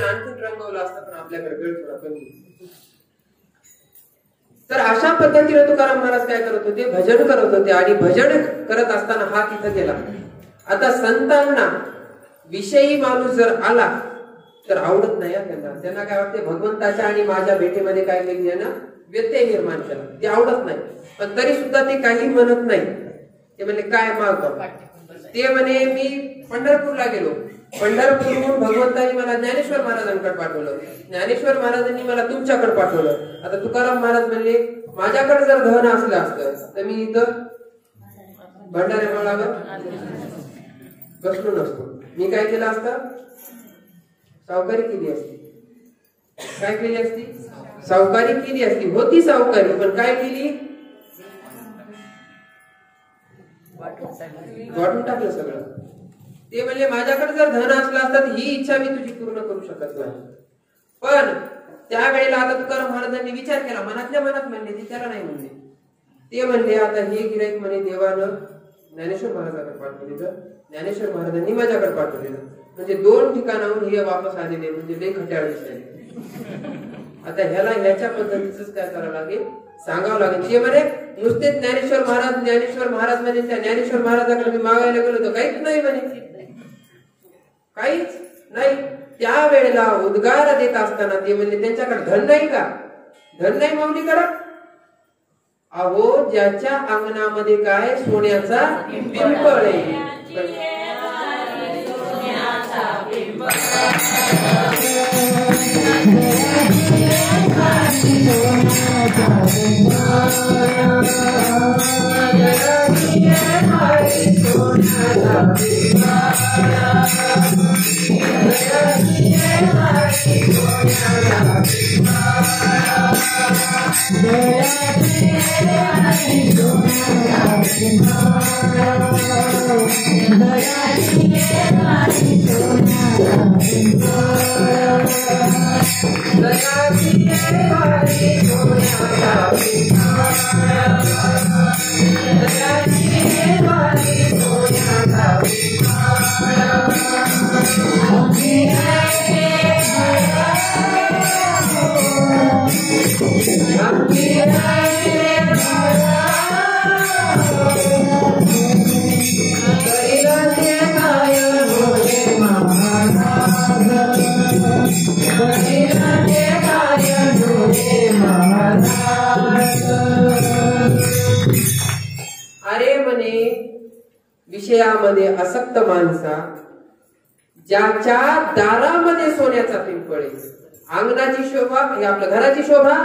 आणखीन रंगवलं असतं पण आपल्याकडे वेळ थोडा कमी. तर अशा पद्धतीने तुकाराम महाराज काय करत होते, भजन करत होते. आणि भजन करत असताना हा तिथं गेला. आता संतांना विषयी माणूस जर आला तर आवडत नाही त्यांना काय वाटते, भगवंताच्या आणि माझ्या भेटीमध्ये काय केली आहे ना, व्यत्यय निर्माण केला, ते आवडत नाही. पण तरी सुद्धा ते काही म्हणत नाही. ते म्हणजे काय मागतो, ते म्हणे मी पंढरपूरला गेलो, पंढरपूरहून भगवंतांनी मला ज्ञानेश्वर महाराजांकडे पाठवलं, ज्ञानेश्वर महाराजांनी मला तुमच्याकडे पाठवलं. आता तुकाराम महाराज म्हणले माझ्याकडे जर धन असलं असतं तर मी इथं भंडारे मळावर बसलो नसतो. मी काय केलं असतं, सावकारी केली असती. काय केली असती, सावकारी केली असती. होती सावकारी, पण काय केली, वाटून टाकलं सगळं. ते म्हणले माझ्याकडे जर धन असलं असतं तर ही इच्छा मी तुझी पूर्ण करू शकत नाही. पण त्यावेळेला आता तुकाराम महाराजांनी विचार केला, मनातल्या मनात म्हणले, ते त्याला नाही म्हणले. ते म्हणले आता हे गिराईक म्हणे देवानं ज्ञानेश्वर महाराजांकडे पाठवलेलं, ज्ञानेश्वर महाराजांनी माझ्याकडे पाठवलेलं. म्हणजे दोन ठिकाणाहून हे वापस आलेले, म्हणजे लई खट्याळ दिसले. आता ह्याला ह्याच्या पद्धतीच काय करावं लागेल, सांगावं लागेल. ते म्हणे नुसते ज्ञानेश्वर महाराज म्हणे त्या ज्ञानेश्वर महाराजाकडे मी मागायला गेलो तर काहीच नाही म्हणे, काहीच नाही. त्यावेळेला उद्गार देत असताना ते म्हणले त्यांच्याकडे धन नाही का, धन नाही माऊलीकडे. अहो ज्याच्या अंगणामध्ये काय सोन्याचा पिंपळ आहे, अरे म्हणे विषयामध्ये आसक्त माणसा ज्याच्या दारामध्ये सोन्याचा पिंपळ आहे. अंगणाची शोभा हे आपल्या घराची शोभा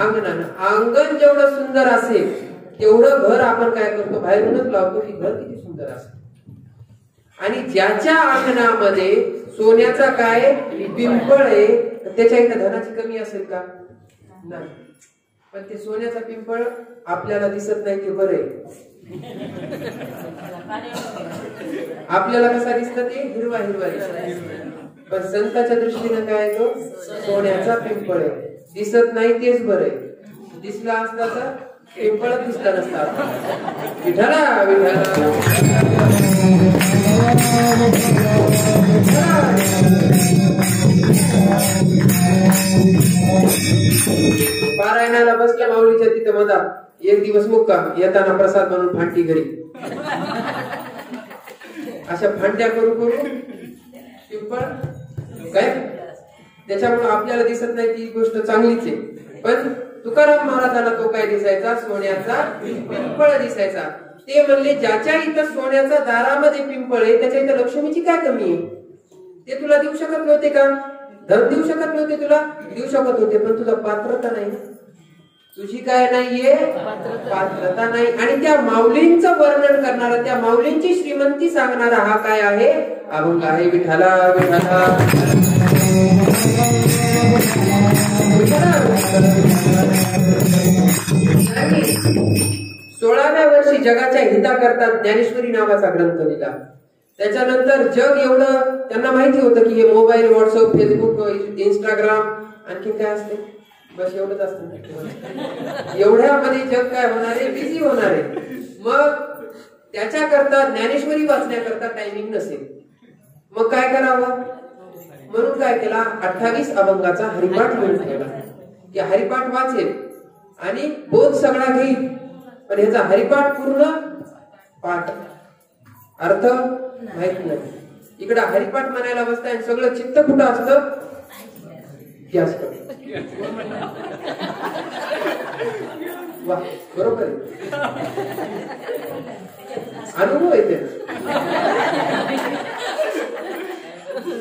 अंगणानं, अंगण जेवढं सुंदर असेल तेवढं घर आपण काय करतो, बाहेरूनच लावतो की घर किती सुंदर असेल. आणि ज्याच्या अंगणामध्ये सोन्याचा काय पिंपळ आहे त्याच्या इथे धनाची कमी असेल का, नाही. पण ते सोन्याचा पिंपळ आपल्याला दिसत नाही, ते बरं आहे. आपल्याला कसा दिसत, ते हिरवा हिरवा दिसत. पण संतांच्या दृष्टीने काय तो सोन्याचा पिंपळ आहे, दिसत नाही तेच बरं आहे. दिसला असता तर पिंपळच दिसला नसता. विठ्ठला विठ्ठला पारायणाला बसल्या माऊलीच्या तिथं मधात एक दिवस मुक्काम, येताना प्रसाद म्हणून फांटी घरी. अशा फांट्या करू करू पिंपळ काय, त्याच्यामुळे आपल्याला दिसत नाही ती गोष्ट चांगलीच आहे. पण तुकाराम महाराजांना तो काय दिसायचा, सोन्याचा पिंपळ दिसायचा. ते म्हणले ज्याच्या इथं सोन्याचा दारामध्ये पिंपळ आहे त्याच्या इथं लक्ष्मीची काय कमी आहे. ते तुला देऊ शकत नव्हते का, धन देऊ शकत नव्हते, तुला देऊ शकत होते, पण तुझा पात्रता नाही, तुझी काय नाहीये पात्रता नाही. आणि त्या माऊलींचं वर्णन करणारा, त्या माऊलींची श्रीमंती सांगणारा हा काय आहे, अभंग आहे विठाला विठाला 16व्या वर्षी जगाच्या हिताकरता ज्ञानेश्वरी नावाचा ग्रंथ लिहिला. त्याच्यानंतर जग एवढं त्यांना माहिती होतं की हे मोबाईल, व्हॉट्सअप, फेसबुक, इंस्टाग्राम आणखी काय असते, बस एवढंच असतं. एवढ्यामध्ये जग काय होणार आहे, बिझी होणार आहे. मग त्याच्याकरता ज्ञानेश्वरी वाचण्याकरता टायमिंग नसेल. मग काय करावं, म्हणून काय केला, 28 अभंगाचा हरिपाठ लिहून ठेवला. या हरिपाठ वाचेल आणि बोध सगळा घेईल, पण ह्याचा हरिपाठ पूर्ण पाठ, अर्थ माहित नाही. इकडे हरिपाठ म्हणायला बसताय आणि सगळं चित्त कुठं असतं, वा बरोबर आहे, अनुभव येते.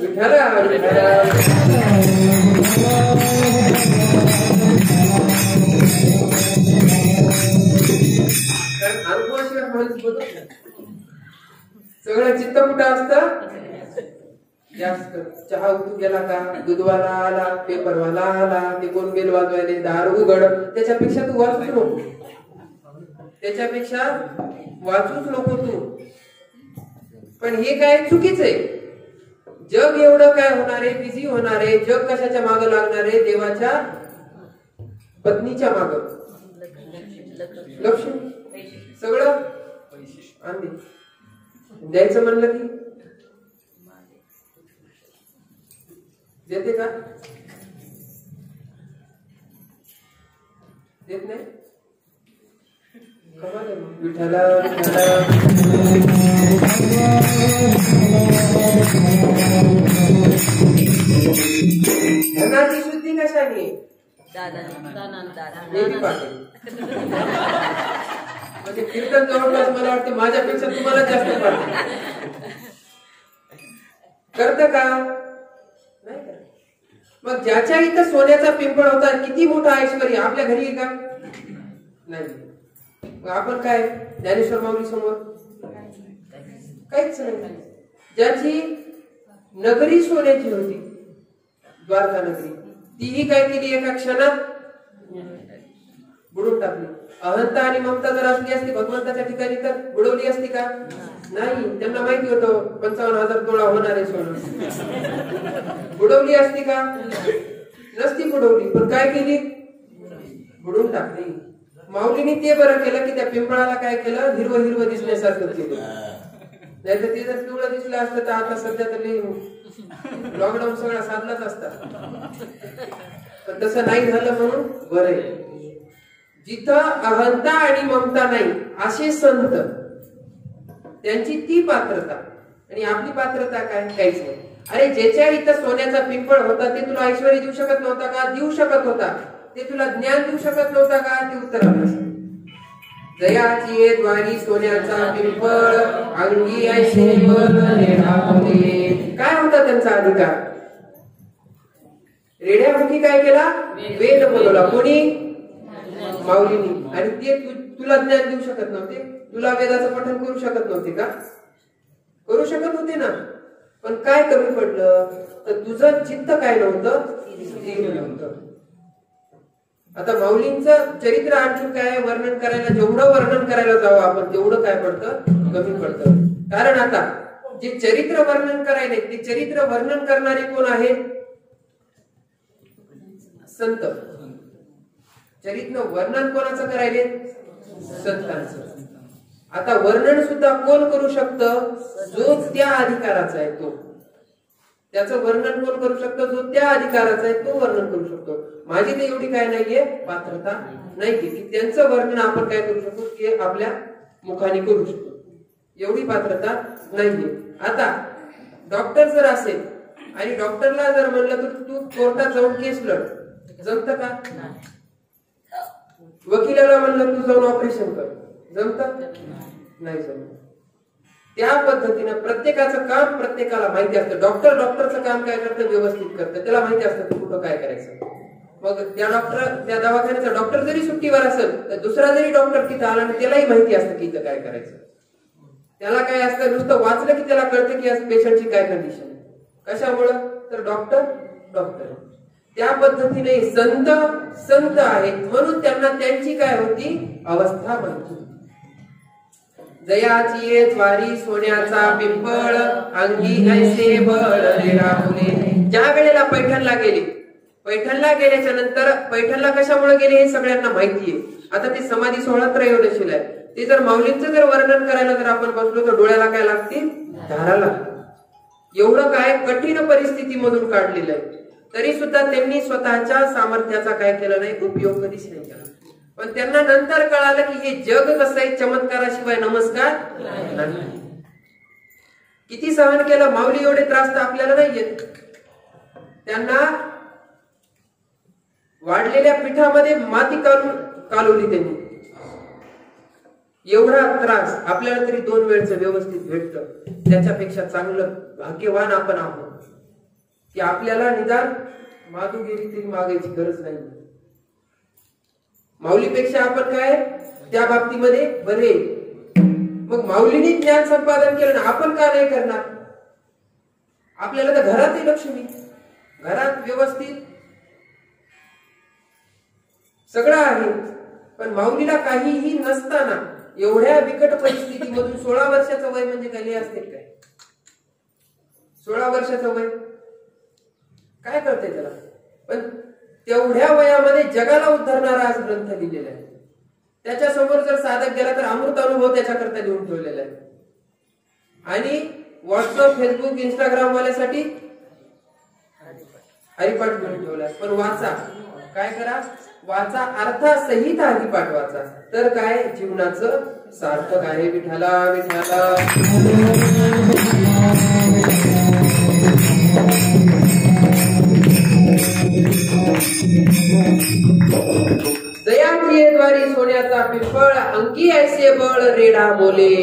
विठाला विठाला अनुभवाशिवाय माणूस बदलत नाही. सगळं चित्त कुठं असतं, जास्त. चहा उतू गेला का, दूधवाला आला, पेपरवाला आला, ते कोण बेल वाजवायले, दार उघड, त्याच्यापेक्षा तू वाचूच नको, त्याच्यापेक्षा वाचूच नको तू. पण हे काय चुकीचं आहे. जग एवढं काय होणार आहे, बिझी होणार आहे. जग कशाच्या मागं लागणार आहे, देवाच्या पत्नीच्या मागं, लक्ष्मी सगळं आणली द्यायचं म्हणलं की देते का, देत नाही. कमाल आहे. विठाला विठाला धनाची शुद्धी कशाने, म्हणजे कीर्तन जवळपास मला वाटतं माझ्यापेक्षा तुम्हाला जास्त पाहिजे. करत का नाही करत. मग ज्याच्या इथं सोन्याचा पिंपळ होता, किती मोठा ऐश्वर्य आपल्या घरी आहे का नाही. मग आपण काय ज्ञानेश्वर माऊली समोर काहीच नाही. ज्याची नगरी सोन्याची होती, द्वारका नगरी, तीही काय केली, एका क्षणात बुडून टाकली. अहंता आणि ममता जर असली असती भगवंताच्या ठिकाणी तर बुडवली असती का नाही. त्यांना माहिती होतं 55,000 तोळा होणार आहे सोनं, बुडवली असती का नसती बुडवली. पण काय केली, बुडून टाकली. माऊलीने ते बरं केलं की त्या पिंपळाला काय केलं, हिरवं हिरवं दिसण्यासारखं केलं. नाही तर ते जर पिवळं दिसलं असतं तर आता सध्या तरी लॉकडाऊन सगळा साधलाच असता. पण तसं नाही झालं म्हणून बरं आहे. जिथं अहंता आणि ममता नाही असे संत, त्यांची ती पात्रता. आणि आपली पात्रता काय, काहीच नाही. अरे ज्याच्या इथं सोन्याचा पिंपळ होता, ते तुला ऐश्वर्य देऊ शकत नव्हता का, देऊ शकत होता. ते तुला ज्ञान देऊ शकत नव्हता का, ते उत्तर आपलं. जयाची द्वारी सोन्याचा पिंपळ, अंगी ऐशी काय होता त्यांचा अधिकार. रेड्यामुखी काय केला, वेद बोलवला. कोणी, माऊलीनी. आणि ते तुला ज्ञान देऊ शकत नव्हते, तुला वेदाचं पठण करू शकत नव्हते का, करू शकत होते ना. पण काय कमी पडलं, तर तुझं चित्त काय नव्हतं, नव्हतं. आता माऊलींचं चरित्र आणखी काय वर्णन करायला, जेवढं वर्णन करायला जावं आपण तेवढं काय पडतं, कमी पडतं. कारण आता जे चरित्र वर्णन करायले, ते चरित्र वर्णन करणारे कोण आहे, संत. चरित्र वर्णन कोणाचं करायले, संतांचं. आता वर्णन सुद्धा कोण करू शकतं, जो त्या अधिकाराचा आहे तो. त्याचं वर्णन कोण करू शकतो, जो त्या अधिकाराचा आहे तो वर्णन करू शकतो. माझी तर एवढी काय नाहीये पात्रता नाही की त्यांचं वर्णन आपण काय करू शकतो, की आपल्या मुखाने करू शकतो. एवढी पात्रता नाहीये. आता डॉक्टर जर असेल आणि डॉक्टरला जर म्हणलं तर तू कोर्टात जाऊन केस लढ, जमत का. वकिलाला म्हणलं तू जाऊन ऑपरेशन कर, जमत नाही जमत. त्या पद्धतीने प्रत्येकाचं काम प्रत्येकाला माहिती असतं. डॉक्टरचं काम काय करतं, व्यवस्थित करतं. त्याला माहिती असतं कुठं काय करायचं. मग त्या दवाखान्याचा डॉक्टर जरी सुट्टीवर असेल तर दुसरा जरी डॉक्टर तिथं आला आणि त्यालाही माहिती असतं की इथं काय करायचं. त्याला काय असतं, नुसतं वाचलं की त्याला कळतं की या पेशंटची काय कंडिशन आहे. कशामुळं? तर डॉक्टर त्या पद्धतीने संत संत आहेत म्हणून त्यांना त्यांची काय होती अवस्था बनती. जयाची ये द्वारी सोन्याचा पिंपळ अंगी ऐसे बळ रे राहुले. ज्या वेळेला पैठणला गेल्याच्या नंतर पैठणला कशामुळे गेले हे सगळ्यांना माहितीये. आता ते समाधी सोहळा त्रयोदशील आहे. ते जर माऊलींचं जर वर्णन करायला जर आपण बसलो तर डोळ्याला काय लागतील, धारा लागतील. एवढं काय कठीण परिस्थितीमधून काढलेलं आहे. तरी सुद्धा त्यांनी स्वतःच्या सामर्थ्याचा काय केला नाही, उपयोग कधीच नाही केला. पण त्यांना नंतर कळालं की हे जग कसं आहे, चमत्काराशिवाय नमस्कार नाही. किती सहन केलं. माऊली एवढे त्रास तर आपल्याला नाही येत. त्यांना वाढलेल्या पिठामध्ये माती कालवली त्यांनी. एवढा त्रास आपल्याला तरी 2 वेळचं व्यवस्थित भेटतं. त्याच्यापेक्षा चांगलं भाग्यवान आपण आहोत की आपल्याला निदान माधुगिरी तरी मागायची गरज नाही. माऊलीपेक्षा आपण काय त्या बाबतीमध्ये बरे. मग माऊलीने ज्ञान संपादन केलं ना, आपण का नाही करणार? आपल्याला तर घरातही लक्ष्मी, घरात व्यवस्थित सगळं आहे. पण माऊलीला काहीही नसताना एवढ्या बिकट परिस्थितीमधून 16 वर्षाचं वय म्हणजे काय असते काय? 16 वर्षाचं वय काय करते त्याला? पण तेवढ्या वयामध्ये जगाला उद्धारणारा आज ग्रंथ लिहिलेला आहे. त्याच्या समोर जर साधक गेला तर अमृत अनुभव त्याच्याकरता लिहून ठेवलेला आहे. आणि व्हॉट्सअप, फेसबुक, इंस्टाग्राम वाल्यासाठी हरिपाठ लिहून ठेवलाय. पण वाचा, काय करा, वाचा, अर्थासहित हरिपाठ वाचा. तर काय जीवनाचं सार्थक आहे. विठाला विठाला. दयाची द्वारी सोन्याचा पिंपळ अंकी ऐसे बळ रेडा बोले.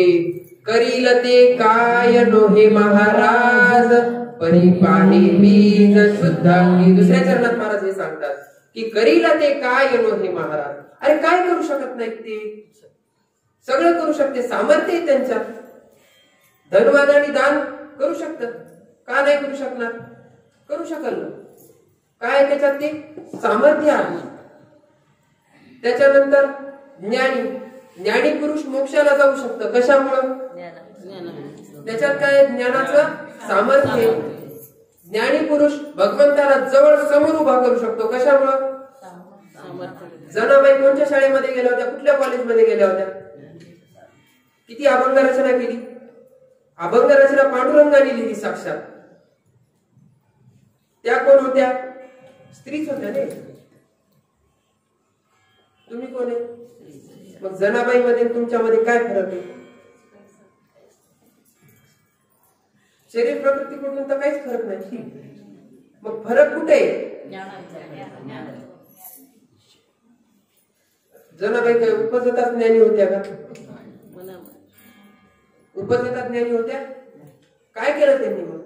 करील ते काय नोहे महाराज परिपाही बीज शुद्ध. दुसऱ्या चरणात महाराज हे सांगतात की करील ते काय नोहे महाराज. अरे काय करू शकत नाहीत ते? सगळं करू शकते, सामर्थ्य आहे त्यांच्यात. धनवाद आणि दान करू शकतात, का नाही करू शकणार? करू शकल ना. काय त्याच्यात ते सामर्थ्य आहे. त्याच्यानंतर ज्ञानी पुरुष मोक्षाला जाऊ शकतं. कशामुळं? त्याच्यात काय ज्ञानाचं सामर्थ्य. ज्ञानी पुरुष भगवंताला जवळ समोर उभा करू शकतो. कशामुळं? जनाबाई कोणत्या शाळेमध्ये गेल्या होत्या, कुठल्या कॉलेजमध्ये गेल्या होत्या? किती अभंग रचना केली. अभंग रचना पांडुरंगाने लिहिली साक्षात. त्या कोण होत्या? स्त्रीच होत्या रे. तुम्ही कोण आहे? मग जनाबाई मध्ये तुमच्यामध्ये काय फरक आहे? शरीर प्रकृतीकडून तर काहीच फरक नाही. मग फरक कुठे आहे? जनाबाई काय उपजता ज्ञानी होत्या का? उपजता ज्ञानी होत्या? काय केलं त्यांनी? मग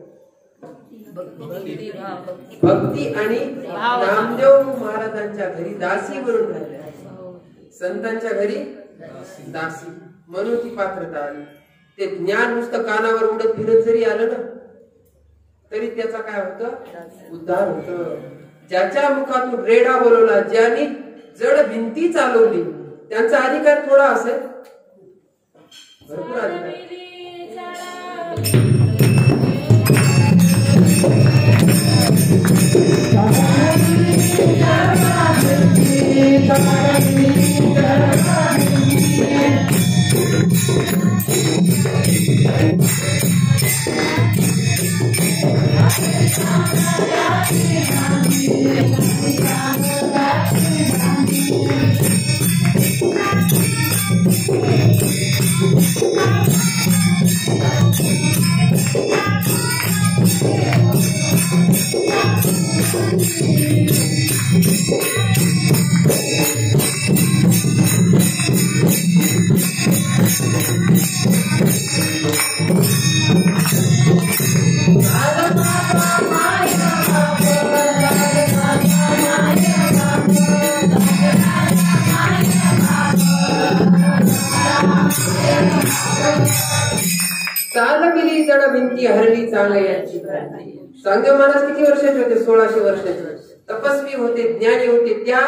भक्ती आणि नामदेव महाराजांच्या घरी दासी म्हणून राहिल्या. संतांच्या घरी दासी म्हणून ती पात्रता आली. ते ज्ञान नुसतं कानावर उडत फिरत जरी आलं ना तरी त्याचा काय होतं? उद्धार होतं. ज्याच्या मुखातून रेडा बोलवला, ज्यांनी जड भिंती चालवली, त्यांचा अधिकार थोडा असेल, भरपूर अधिकार. चाल गेली जड भिंती हरली चांगल्याची क्रांती. चांगदेव महाराज किती वर्षाचे होते? 1600 वर्षाचे. तपस्वी होते, ज्ञानी होते. त्या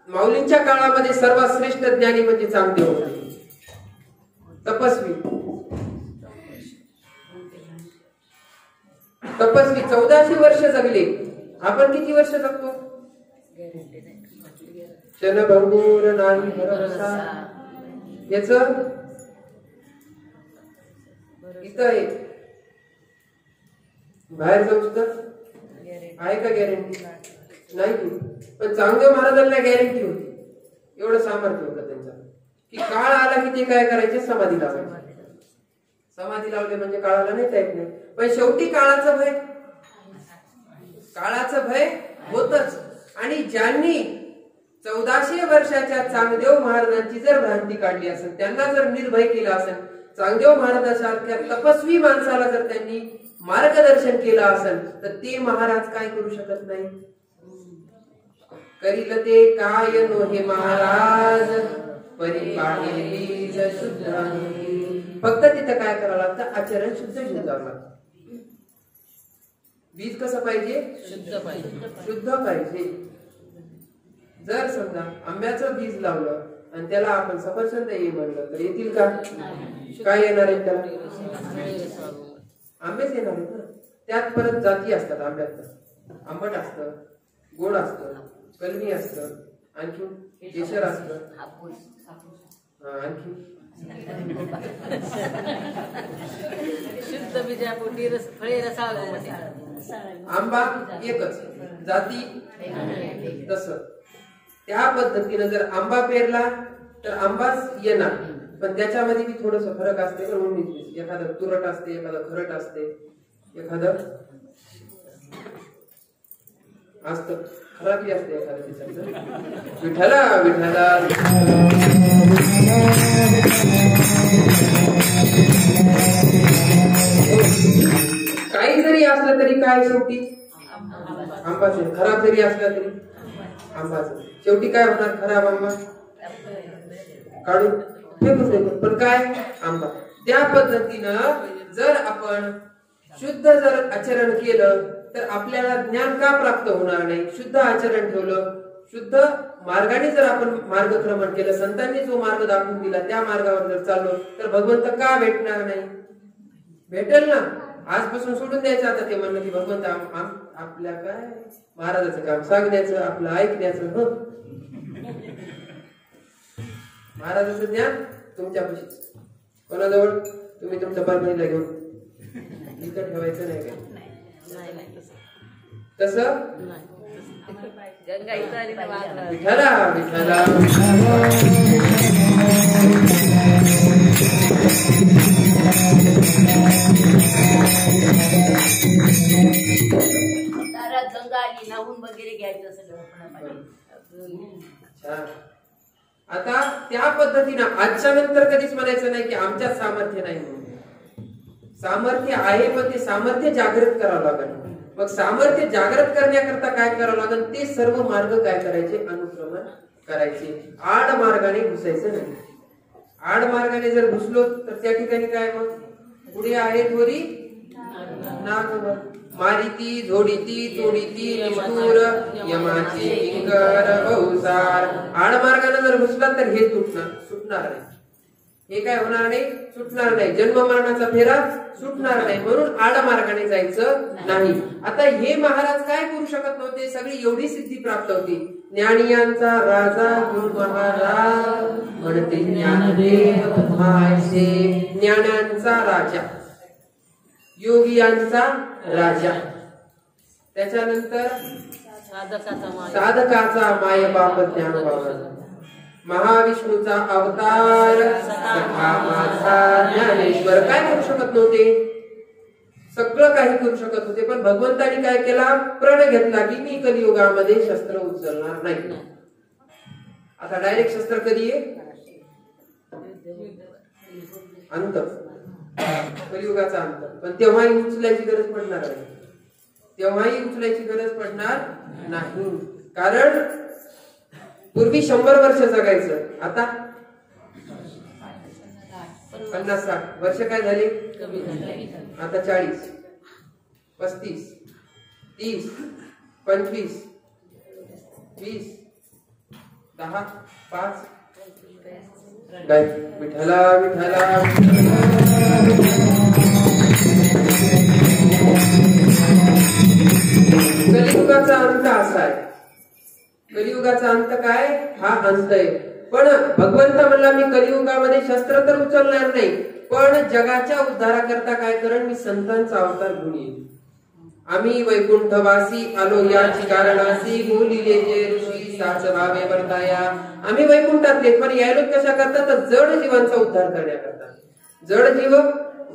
माऊलींच्या काळामध्ये सर्वात श्रेष्ठ ज्ञानी म्हणजे चांगदेव होते. तपस्वी 1400 वर्ष जगले. आपण किती वर्ष जगतो? क्षणभंगूर नाही भरवसा. याच इथं आहे, बाहेर जाऊच तर आहे का गॅरंटी? नाही. पण चांगदेव महाराजांना गॅरंटी होती. एवढं सामर्थ्य होतं त्यांचं की काळ आला की ते काय करायचे? समाधी लावायचे. समाधी लावले म्हणजे काळाला नाही जायच नाही. पण शेवटी काळाचं भय होतच. आणि ज्यांनी 1400 वर्षाच्या चांगदेव महाराजांची जर भ्रांती काढली असेल, त्यांना जर निर्भय केलं असेल, चांगदेव महाराजांसारख्या तपस्वी माणसाला जर त्यांनी मार्गदर्शन केलं असेल, तर ते महाराज काय करू शकत नाही? करील ते काय नोहे महाराज परिपाणी शुद्ध. फक्त तिथं काय करावं लागतं? आचरण शुद्ध घेऊन जावं लागतं. बीज कसं पाहिजे? शुद्ध पाहिजे. जर समजा आंब्याचं बीज लावलं आणि त्याला आपण सफरचंद ये म्हणलं तर येतील का? काय येणार आहे त्याला? आंबेच येणार आहेत ना. त्यात परत जाती असतात आंब्यात. आंबट असतं, गोड असतं, कलमी असतं, आणखी केशर असतं, आणखी शुद्ध बीजापोटी फळे रसाळ. आंबा एकच जाती. तसं त्या पद्धतीनं जर आंबा पेरला तर आंबाच येणार. पण त्याच्यामध्ये बी थोडस फरक असते. एखादं तुरट असते, एखादं खरट असते, एखादं असत खराबी असते एखादं. विठ्ठला विठ्ठला काही जरी असलं तरी काय शेवटी आंबाच. खराब जरी असला तरी आंबाच. शेवटी काय होणार? खराब आंबा काढून फेकून देतो, पण काय? आंबा. त्या पद्धतीनं जर आपण शुद्ध जर आचरण केलं तर आपल्याला ज्ञान का प्राप्त होणार नाही? शुद्ध आचरण ठेवलं, शुद्ध मार्गाने जर आपण मार्गक्रमण केलं, संतांनी जो मार्ग दाखवून दिला त्या मार्गावर जर चाललो तर भगवंत का भेटणार नाही? भेटेल ना. आजपासून सोडून द्यायचं आता ते म्हणणं की भगवंत आपल्या काय महाराजाचं काम सांगण्याचं, आपलं ऐकण्याचं. महाराजाचं ज्ञान तुमच्यापाशी. कोणाजवळ? तुम्ही तुमच्या परभणीला घेऊन इथं ठेवायचं नाही काय? तसं विठ्ठला विठ्ठला वगैरे घ्यायचं सगळं. आता त्या पद्धतीनं आजच्या नंतर कधीच म्हणायचं नाही की आमच्यात सामर्थ्य नाही म्हणून. सामर्थ्य आहे, पण ते सामर्थ्य जागृत करावं लागेल. मग सामर्थ्य जागृत करण्याकरता काय करावं लागेल? ते सर्व मार्ग काय करायचे? अनुक्रमण करायचे. आड मार्गाने घुसायचं नाही. आड मार्गाने जर घुसलो तर त्या ठिकाणी काय? मग पुढे आहे थोरी नागवर मारिती झोडीती तोडीती निष्ठुर यमाचे किंकर बहुसार. आड मार्गाने जर घुसला तर हे सुटणार नाही. हे काय होणार नाही? सुटणार नाही. जन्म मरणाचा फेरा सुटणार नाही. म्हणून आड मार्गाने जायचं नाही. आता हे महाराज काय करू शकत नव्हते? सगळी एवढी सिद्धी प्राप्त होती. ज्ञानियांचा राजा गुरु महाराज म्हणते ज्ञानदेव पद्मायसे. ज्ञानांचा राजा, योगियांचा राजा, त्याच्यानंतर साधकाचा माय बाप ज्ञानोबा, महाविष्णूचा अवतार माझा ज्ञानेश्वर. काय करू शकत नव्हते? सगळं काही करू शकत होते. पण भगवंतानी काय केला? प्रण घेतला की मी कलियुगामध्ये शस्त्र उचलणार नाही. आता डायरेक्ट शस्त्र कधी आहे? अंत, कलियुगाचा अंत. पण तेव्हाही उचलायची गरज पडणार नाही. तेव्हाही उचलायची गरज पडणार नाही. कारण पूर्वी 100 वर्ष जगायचं, आता 50-60 वर्ष काय झाली? कमी झाली. आता 40, 35, 30, 25, 20, 10, 5 काय? विठ्ठला विठ्ठला कलियुगाचा अंत असा आहे. कलियुगाचा अंत काय? हा अंत आहे. पण भगवंत म्हणला मी कलियुगामध्ये शस्त्र तर उचलणार नाही, पण जगाच्या उद्धाराकरता काय करण? मी संतांचा अवतार घेऊन येईल. आम्ही वैकुंठवासी आलो याची कारणासी, बोलिले जे ऋषी साच भावे वर्ताया. आम्ही वैकुंठातले, पण यायलो कशा करता? तर जड जीवांचा उद्धार करण्याकरता. जड जीव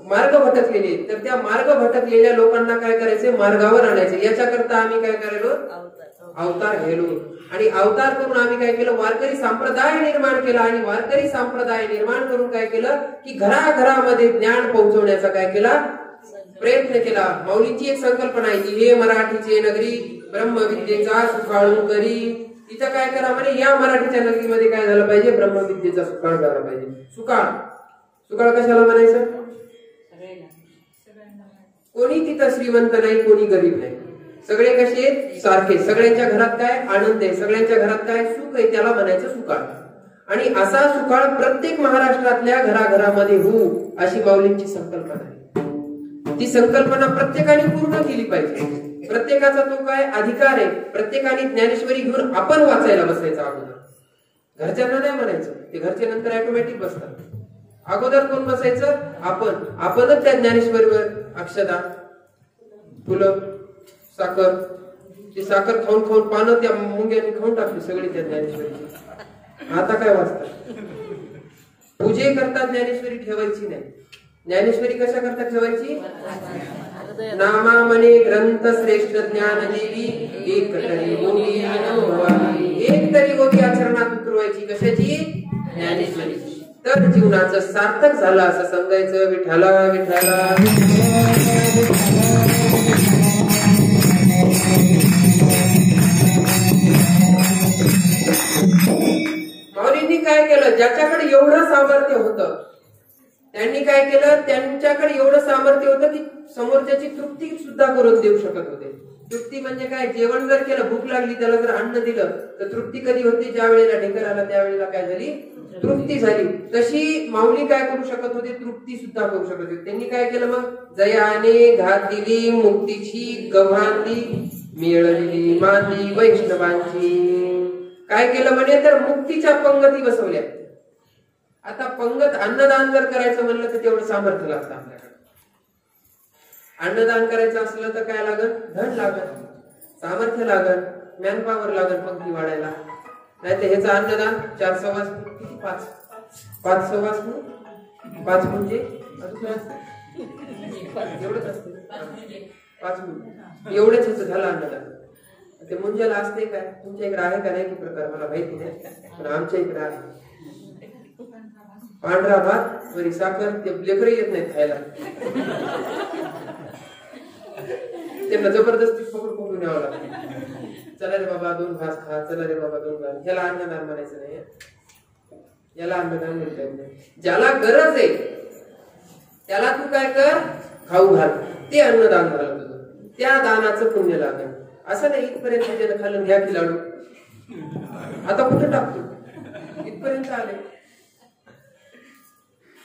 मार्ग भटकलेले, तर त्या मार्ग भटकलेल्या लोकांना काय करायचे? मार्गावर आणायचे. याच्याकरता आम्ही काय करायलो? अवतार घ्यायलो. आणि अवतार करून आम्ही काय केलं? वारकरी संप्रदाय निर्माण केला. आणि वारकरी संप्रदाय निर्माण करून काय केलं? की घराघरामध्ये ज्ञान पोहोचवण्याचा काय केला? प्रयत्न केला. माऊलींची एक संकल्पना आहे की हे मराठीचे नगरी ब्रह्मविद्येचा सुकाळू करी. तिथं काय करा म्हणे? या मराठीच्या नगरीमध्ये काय झालं पाहिजे? ब्रह्मविद्येचा सुकाळ झाला पाहिजे. सुकाळ, सुकाळ कशाला म्हणायचं? कोणी तिथं श्रीमंत नाही, कोणी गरीब नाही, सगळे कसे? सारखे. सगळ्यांच्या घरात काय? आनंद आहे. सगळ्यांच्या घरात काय? सुख आहे. त्याला म्हणायचं सुकाळ. आणि असा सुकाळ प्रत्येक महाराष्ट्रातल्या घराघरामध्ये होऊ अशी माऊलींची संकल्पना आहे. ती संकल्पना प्रत्येकाने पूर्ण केली पाहिजे. प्रत्येकाचा तो काय अधिकार आहे. प्रत्येकाने ज्ञानेश्वरी घेऊन आपण वाचायला बसायचं अगोदर. घरच्यांना नाही म्हणायचं, ते घरचे नंतर ऑटोमॅटिक बसतात. अगोदर कोण बसायचं? आपण. आपणच त्या ज्ञानेश्वरीवर अक्षदा, फुलं, साखर, ती साखर खाऊन खाऊन पानं त्या मुंग्याने खाऊन टाकली सगळी त्या ज्ञानेश्वरी. आता काय वाचतात? पूजे करता ज्ञानेश्वरी ठेवायची नाही. ज्ञानेश्वरी कशा करता ठेवायची? नामा मने ग्रंथ श्रेष्ठ ज्ञान देवी, एक तरी गोवी अनुभवावी. एक तरी गोवी आचरणात उतरवायची. कशाची? ज्ञानेश्वरीची. तर जीवनाचं सार्थक झालं असं समजायचं. विठ्ठला विठ्ठला. माऊलींनी काय केलं? ज्याच्याकडे एवढं सामर्थ्य होतं त्यांनी काय केलं? त्यांच्याकडे एवढं सामर्थ्य होतं की समोरच्याची तृप्ती सुद्धा करून देऊ शकत होते. तृप्ती म्हणजे काय? जेवण जर केलं, भूक लागली, त्याला जर अन्न दिलं तर तृप्ती कधी होती? ज्या वेळेला ढेकर आला त्यावेळेला काय झाली? तृप्ती झाली. तशी माऊली काय करू शकत होते? तृप्ती सुद्धा करू शकत होते. त्यांनी काय केलं मग? जयाने घातिली मुक्तीची गव्हांदी, मिळवली मांदी वैष्णवांची. काय केलं म्हणे? तर मुक्तीच्या पंगती बसवल्या. आता पंगत अन्नदान जर करायचं म्हणलं तर तेवढं सामर्थ्य लागतं आपल्याकडे. अन्नदान करायचं असलं तर काय लागत? धन लागत, सामर्थ्य लागत, मॅनपॉवर लागत पंक्ती वाढायला. नाही तर ह्याचं अन्नदान 4 सवास 5 सवास 5 म्हणजे एवढंच असते. 5 मिनिट एवढंच ह्याचं झालं अन्नदान. ते मुंजाला असते काय? तुमच्या इकडे आहे का नाही प्रकार मला माहिती नाही, पण आमच्या इकडे आहे. पांढरा भात वरी साखर. ते लेकरं येत नाहीत खायला, त्यांना जबरदस्ती पकडून न्यावं लागतं. चला रे बाबा 2 घास खा, चला रे बाबा 2 घास. ह्याला अन्नदान म्हणायचं नाही, याला अन्नदान म्हणता नाही. ज्याला गरज आहे त्याला तू काय कर? खाऊ घाल. ते अन्नदान झालं तुझं. त्या दानाचं पुण्य लागेल. असं नाही इथपर्यंत त्यानं खाल्लं घ्या की लाडू, आता कुठे टाकतो? इथपर्यंत आले,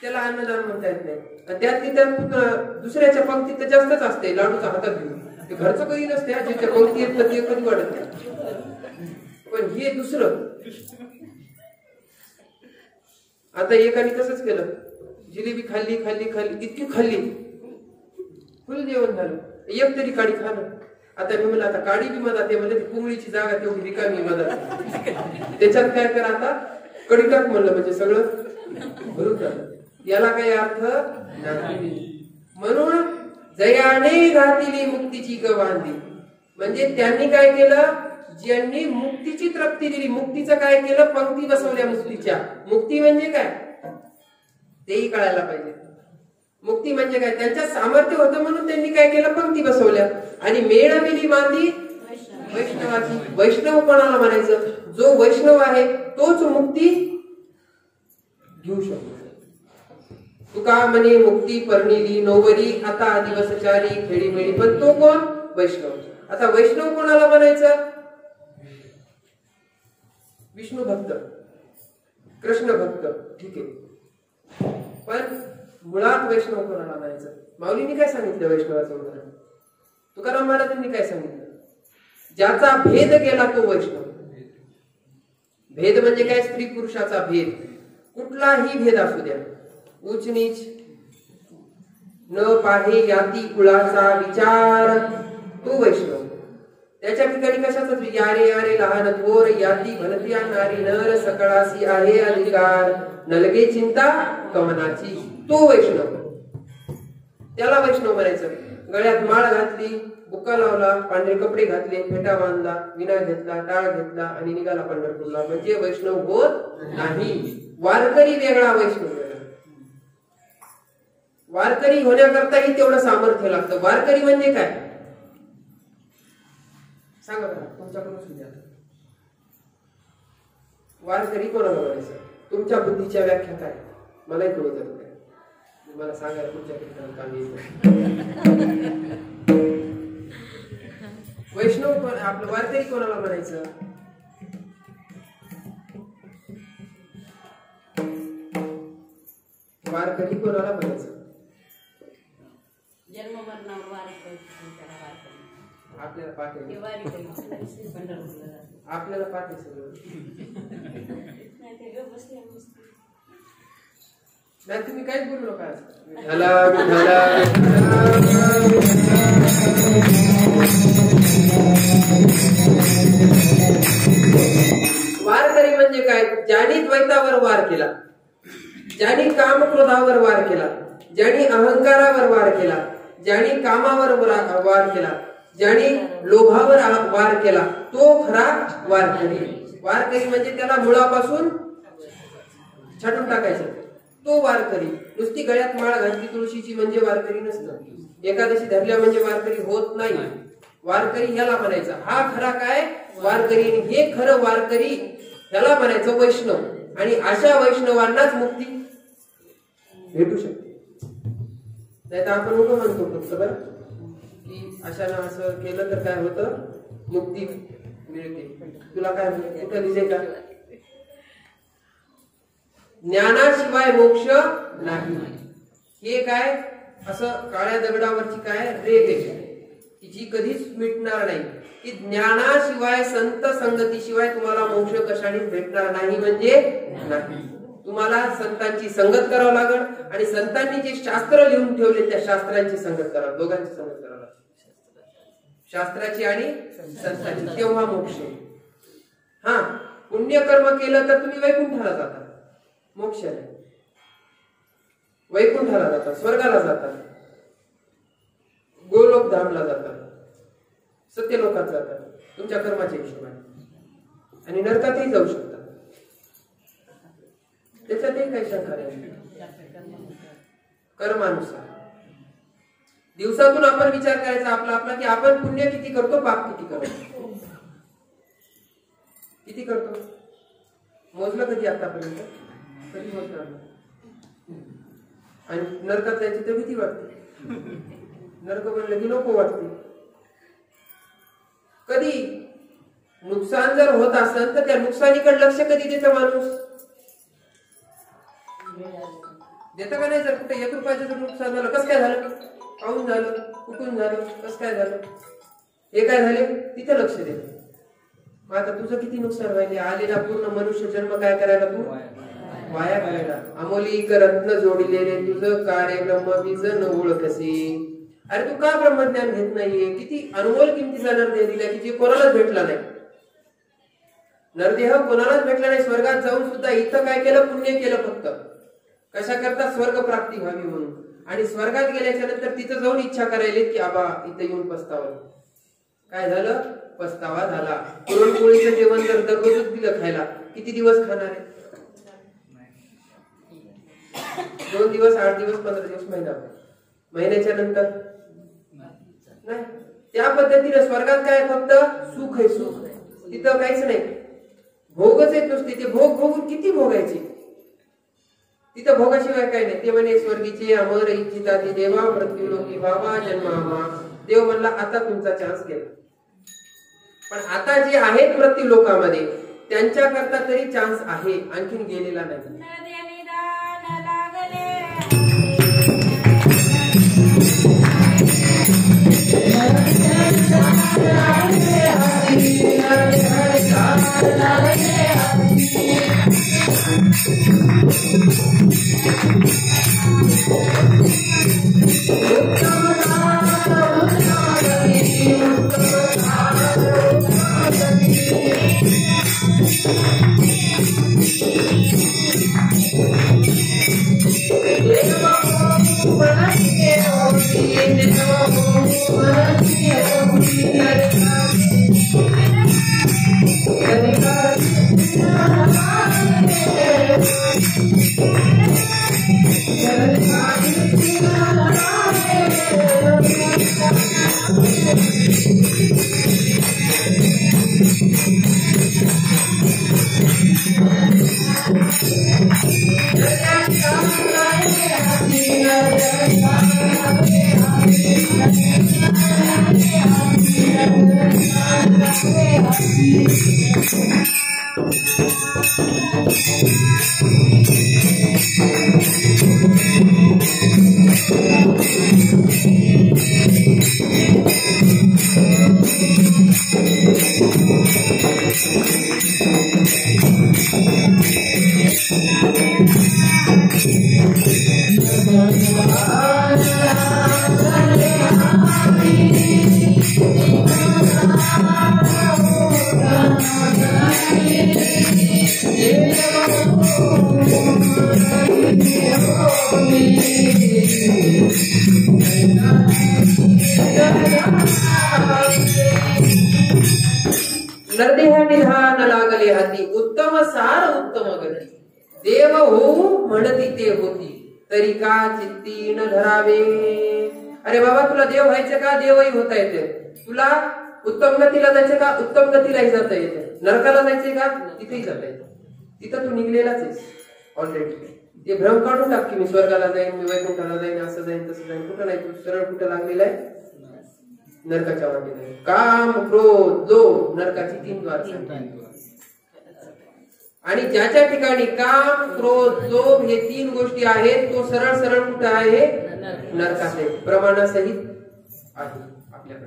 त्याला अन्नदान म्हणता येत नाही. त्यातली त्यात दुसऱ्याच्या पंक्तीत जास्तच असते. लाडूचा हातात घेऊन ते घरचं कधी नसते. ज्याच्या पंक्ती येत ते कधी वाढत नाही, पण हे दुसरं. आता एकाने तसंच केलं. जिलेबी खाल्ली खाल्ली खाल्ली, इतकी खाल्ली, फुल जेवण झालं. एक तरी काडी खाणं. आता मी म्हणलं आता काडी बी मदत आहे, म्हणजे ती पुंगळीची जागा तेवढी रिकामी मदत. त्याच्यात काय करा आता? कडी टाक म्हणलं, म्हणजे सगळं भरून झालं. याला काही अर्थ नाही. म्हणून जयाने घातिली मुक्तीची गवांदी, म्हणजे त्यांनी काय केलं? ज्यांनी मुक्तीची तृप्ती दिली. मुक्तीचं काय केलं? पंक्ती बसवल्या मुक्तीच्या. मुक्ती म्हणजे काय तेही कळायला पाहिजे. मुक्ती म्हणजे काय? त्यांच्या सामर्थ्य होतं म्हणून त्यांनी काय केलं? पंक्ती बसवल्या. आणि मेळविली मांदी वैष्णवाची. वैष्णव कोणाला म्हणायचं? जो वैष्णव आहे तोच मुक्ती घेऊ शकतो. तुका म्हणे मुक्ती परणिली नोवरी आता दिवसचारी खेळीमेळी, पण तो कोण? वैष्णव. आता वैष्णव कोणाला म्हणायचं? विष्णू भक्त, कृष्ण भक्त, ठीक आहे. पण मुळात वैष्णव कोणाला म्हणायचं? माऊलींनी काय सांगितलं वैष्णवाचं उदाहरण? तुकाराम महाराजांनी काय सांगितलं? ज्याचा भेद गेला तो वैष्णव. भेद म्हणजे काय? स्त्री पुरुषाचा भेद, कुठलाही भेद असू द्या, उच्च नीच न पाहे याती कुळाचा विचार, तो वैष्णव. त्याच्या ठिकाणी कशाच? यारे यारे लहान थोर याती भलत्या नारी नर सकळासी आहे अधिकार, नलगे चिंता कमनाची, तो वैष्णव. त्याला वैष्णव म्हणायचं. गळ्यात माळ घातली, बुक्का लावला, पांढरे कपडे घातले, फेटा बांधला, विना घेतला, टाळ घेतला आणि निघाला पंढरपूरला, म्हणजे वैष्णव होत नाही. वारकरी वेगळा, वैष्णव वेगळा. वारकरी होण्याकरताही तेवढं सामर्थ्य लागतं. वारकरी म्हणजे काय सांगा बरं, तुमच्याकडून सुद्धा. वारकरी कोणाला म्हणायचं? तुमच्या बुद्धीच्या व्याख्या काय? मलाही कळू जात काय, मला सांगायला तुमच्या वैष्णव कोण? आपलं वारकरी कोणाला म्हणायचं? वारकरी कोणाला म्हणायचं? जन्म मरणावर वारकरी. आपल्याला पाठ आहे, आपल्याला पाठ आहे सगळं. नाही तुम्ही काहीच बोलू नका. वारकरी म्हणजे काय? ज्याने द्वैतावर वार केला, ज्याने कामक्रोधावर वार केला, ज्याने अहंकारावर वार केला, ज्याने कामावर वार केला, ज्याने लोभावर वार केला, तो खरा वारकरी. वारकरी म्हणजे त्याला मुळापासून छाटून टाकायचं, तो वारकरी. नुसती गळ्यात माळ घातली तुळशीची म्हणजे वारकरी नसतं. एकादशी धरल्या म्हणजे वारकरी होत नाही. वारकरी ह्याला म्हणायचं. हा खरा काय? वारकरी. हे खरं वारकरी ह्याला म्हणायचं वैष्णव. आणि अशा वैष्णवांनाच मुक्ती भेटू शकते. नाही तर आपण लोक म्हणतो फक्त बरं की अशानं असं केलं तर काय होतं, मुक्ती मिळते. तुला काय कुठं लिहिलंय का? ज्ञानाशिवाय मोक्ष नाही. हे काय असं काळ्या दगडावरची काय रेख आहे जी कधीच मिटणार नाही. की ज्ञानाशिवाय, संत संगतीशिवाय तुम्हाला मोक्ष कशानेच भेटणार नाही. म्हणजे नाही, तुम्हाला संतांची संगत करावं लागेल आणि संतांनी जे शास्त्र लिहून ठेवले त्या शास्त्रांची संगत करावं. दोघांची संगत करावं लागेल, शास्त्राची आणि संतांची, तेव्हा मोक्ष. हा, पुण्यकर्म केलं तर तुम्ही वैकुंठाला जाता, मोक्ष नाही. वैकुंठाला जातात, स्वर्गाला जातात, गोलोक धामला जातात, सत्यलोकात जातात तुमच्या कर्माच्या हिशोबाने, आणि नरकातही जाऊ शकतात. त्याच्यातही काही शंका नाही. कर्मानुसार दिवसातून आपण विचार करायचा आपला आपला की आपण पुण्य किती करतो, पाप किती करतो. किती करतो मोजलं कधी आतापर्यंत? कधी मोजणार? आणि नरकात जायची तर भीती वाटते. नरक म्हणलं की नको वाटते. कधी नुकसान जर होत असेल तर त्या नुकसानीकडे लक्ष कधी देतं माणूस? देतं का नाही? जर कुठे 1 रुपयाचं जर नुकसान झालं, कसं काय झालं, काहून झालं, कुठून झालं, कसं काय झालं, हे काय झाले, तिथे लक्ष देतं. मग आता तुझं किती नुकसान व्हायले, आलेला पूर्ण मनुष्य जन्म काय करायला तू वाया घालायला. अमोलिक रत्न जोडिले रे तुझं कार्य ब्रह्म बीज न ओळखसी. अरे तू का ब्रह्मज्ञान घेत नाहीये? किती अनमोल किमतीचा नरदेह दिला की जे कोणालाच भेटला नाही. नरदेह कोणालाच भेटला नाही. स्वर्गात जाऊन सुद्धा इथं काय केलं, पुण्य केलं फक्त. कशा करता? स्वर्ग प्राप्ती व्हावी म्हणून. आणि स्वर्गात गेल्याच्या नंतर तिथं जाऊन इच्छा करायला की आबा इथं येऊन पस्तावलं. काय झालं? पस्तावा झाला. पुरणपोळीचं जेवण जर दररोजच दिलं खायला, किती दिवस खाणार आहे? 2 दिवस, 8 दिवस, 15 दिवस, महिना. महिन्याच्या नंतर नाही. त्या पद्धतीने स्वर्गात काय फक्त सुख आहे, सुख. तिथं काहीच नाही, भोगच येत नुसते. ते भोग भोगून किती भोगायचे. तिथं भोगाशिवाय काही नाही. ते म्हणे स्वर्गीचे अमर इच्छिता ती देवा मृत्यू लोकी व्हावा जन्मामा. देव म्हणला आता तुमचा चान्स गेला. पण आता जे आहेत मृत्यू लोकांमध्ये त्यांच्याकरता तरी चान्स आहे, आणखीन गेलेला नाही. नरदेह निधान लागले हाती उत्तम सार उत्तम गती. देव होऊ म्हणती ते होती तरी का चित्ती न धरावे. अरे बाबा तुला देव व्हायचं का, देवही होता येते. तुला उत्तम गतीला जायचं का, उत्तम गतीलाही जाता येते. नरकाला जायचंय का, तिथेही जाता येते. तिथं तू निघलेलाच आहेस ऑलरेडी. ते भ्रम काढून टाक की मी स्वर्गाला जाईन, मी वैकुंठाला जाईन, असं जाईन तसं जाईन. कुठं नाही, तू सरळ कुठं लागलेला आहे, नरकाच्या वाटेला. काम क्रोध लोभ नरकाची 3 द्वार. आणि ज्याच्या ठिकाणी काम क्रोध लोभ हे 3 गोष्टी आहेत तो सरळ सरळ कुठं आहे, नरकात आहे. प्रमाणासहित आहे आपल्याकडे.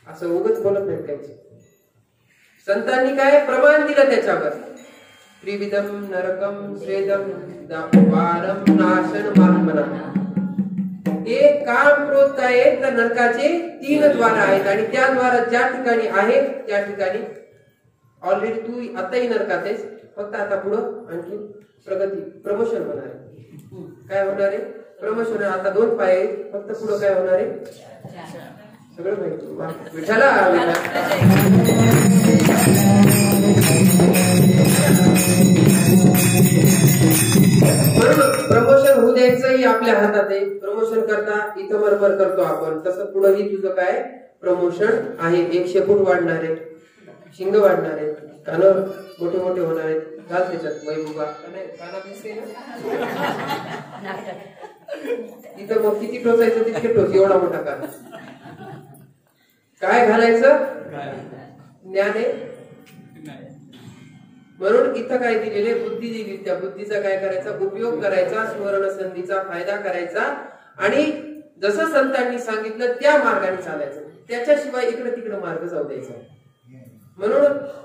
असं उगाच बोलत नाही काही. संतांनी काय प्रमाण दिलं त्याच्यावर. त्रिविधम नरकम स्वेदम द्वारम नाशन महात्मना. हे काम क्रोध काय आहेत तर नरकाचे 3 द्वार आहेत. आणि त्या द्वारात ज्या ठिकाणी आहेत त्या ठिकाणी ऑलरेडी तू आताही नरकात आहेस. फक्त आता पुढं आणखी प्रगती प्रमोशन होणार आहे. काय होणार आहे, प्रमोशन. आता 2 पाय आहेत, फक्त पुढं काय होणार आहे सगळं माहिती. विठाला प्रमोशन होऊ द्यायचंही आपल्या हातात आहे. प्रमोशन करता इथं बरोबर करतो आपण, तसं पुढेही तुझं काय प्रमोशन आहे. 1 शेपूट वाढणार आहे, शिंग वाढणार आहे, कान मोठे मोठे होणार आहेत. घाल त्याच्यात वैभुगा इथं मग किती टोचायचं तितके टोच. एवढा मोठा कान. काय घालायचं, ज्ञान आहे. म्हणून इथं काय दिलेले, बुद्धी दिली. त्या बुद्धीचा काय करायचा, उपयोग करायचा, सुवर्ण संधीचा फायदा करायचा. आणि जसं संतांनी सांगितलं त्या मार्गाने चालायचं. त्याच्याशिवाय इकडे तिकडे मार्ग जाऊ द्यायचा. म्हणून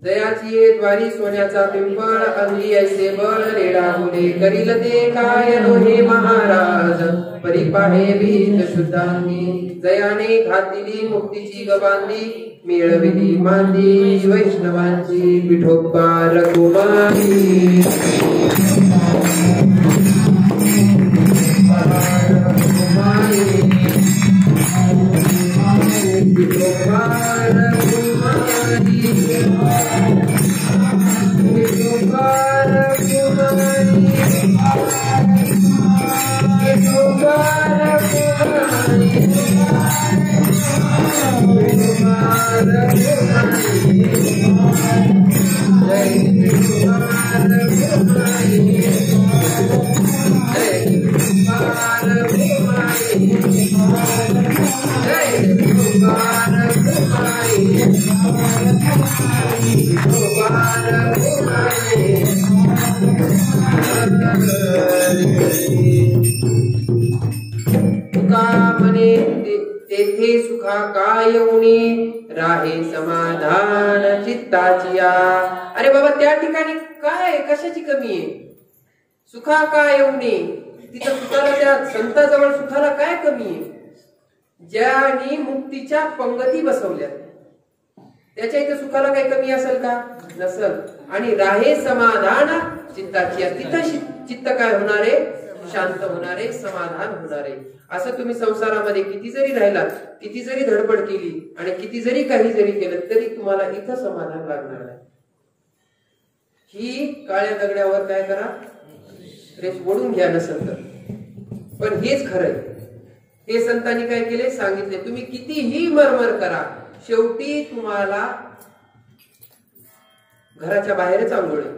जयाची द्वारी सोन्याचा पिंपळ अंगी ऐसे बळ रेडा मुले करील ते काय हे महाराज परिपाहे भीत शुद्धांगी. जयाने घातली मुक्तीची गबांधी मिळविली मांदी वैष्णवांची विठोबा रघुमाई. जय तुका म्हणे तेथे सुखा काय उणी राहे समाधान चित्ताचिया. अरे बाबा त्या ठिकाणी काय कशाची कमी आहे? सुखा काय उणी, तिथं सुखाला त्या संताजवळ सुखाला काय कमी आहे? ज्यांनी मुक्तीच्या पंगती बसवल्या त्याच्या इथं सुखाला काही कमी असेल का? नसल. आणि राहे समाधान चित्ताची, तिथं चित्त काय होणार आहे? शांत होणार आहे, समाधान होणार आहे. असं तुम्ही संसारामध्ये किती जरी राहिलात, किती जरी धडपड केली आणि किती जरी काही जरी केलं तरी तुम्हाला इथं समाधान लागणार नाही. ही काळ्या दगड्यावर काय करा, रेष ओढून घ्या नसेल तर. पण हेच खरंय. हे संतांनी काय केले सांगितले, तुम्ही कितीही मरमर करा शेवटी तुम्हाला घराच्या बाहेरच आंघोळ आहे.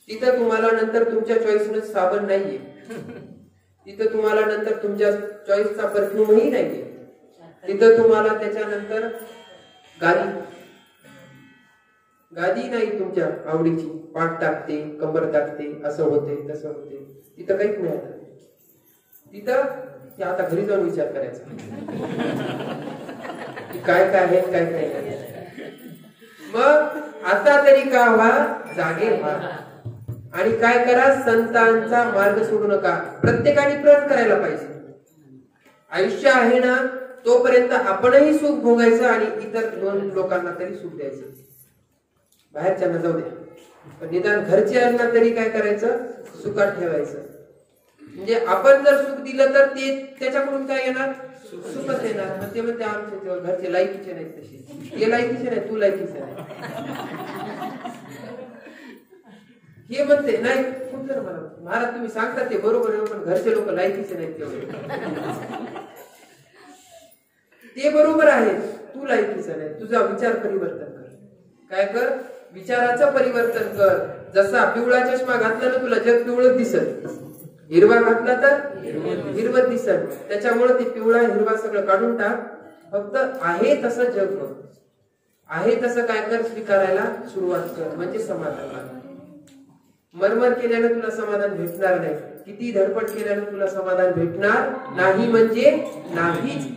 तिथं तुम्हाला नंतर तुमच्या चॉईसनं साबण नाहीये, तिथं तुम्हाला नंतर तुमच्या चॉईसचा परफ्यूमही नाहीये, तिथं तुम्हाला त्याच्यानंतर गादी नाही तुमच्या आवडीची, पाठ टाकते, कंबर टाकते, असं होते तसं होते, तिथं काहीच नाही. तिथं ते आता घरी जाऊन विचार करायचा काय काय आहे काय काय नाही. मग आता तरी का व्हा, जागे व्हा आणि काय करा, संतांचा मार्ग सोडू नका. प्रत्येकाने प्रयत्न करायला पाहिजे. आयुष्य आहे ना तोपर्यंत आपणही सुख भोगायचं आणि इतर दोन लोकांना तरी सुख द्यायचं. बाहेरच्यांना जाऊ द्या, पण निदान घरच्यांना तरी काय करायचं, सुखात ठेवायचं. म्हणजे आपण जर सुख दिलं तर ते त्याच्याकडून काय येणार, सुखच येणार. मग ते म्हणते आमच्या घरचे लायकीचे नाहीत, तसे ते लायकीचे नाही, तू लायकीचे नाही. हे म्हणते नाही कुठलं मला महाराज तुम्ही सांगता ते बरोबर आहे, पण घरचे लोक लायकीचे नाहीत तेवढे. ते बरोबर आहे, तू लायकीचा नाही. तुझा विचार परिवर्तन कर. काय कर, विचाराचं परिवर्तन कर. जसा पिवळा चष्मा घातला ना तुला जग पिवळं दिसत, हिरवा घातला तर हिरवत दिसत. त्याच्यामुळे ते पिवळा हिरवा सगळं काढून टाक. फक्त आहे तसं जग बघ, आहे तसं काय कर, स्वीकारायला सुरुवात कर. म्हणजे समाधान लागणार. मरमर केल्यानं तुला समाधान भेटणार नाही, किती धडपड केल्यानं तुला समाधान भेटणार नाही, म्हणजे नाहीच.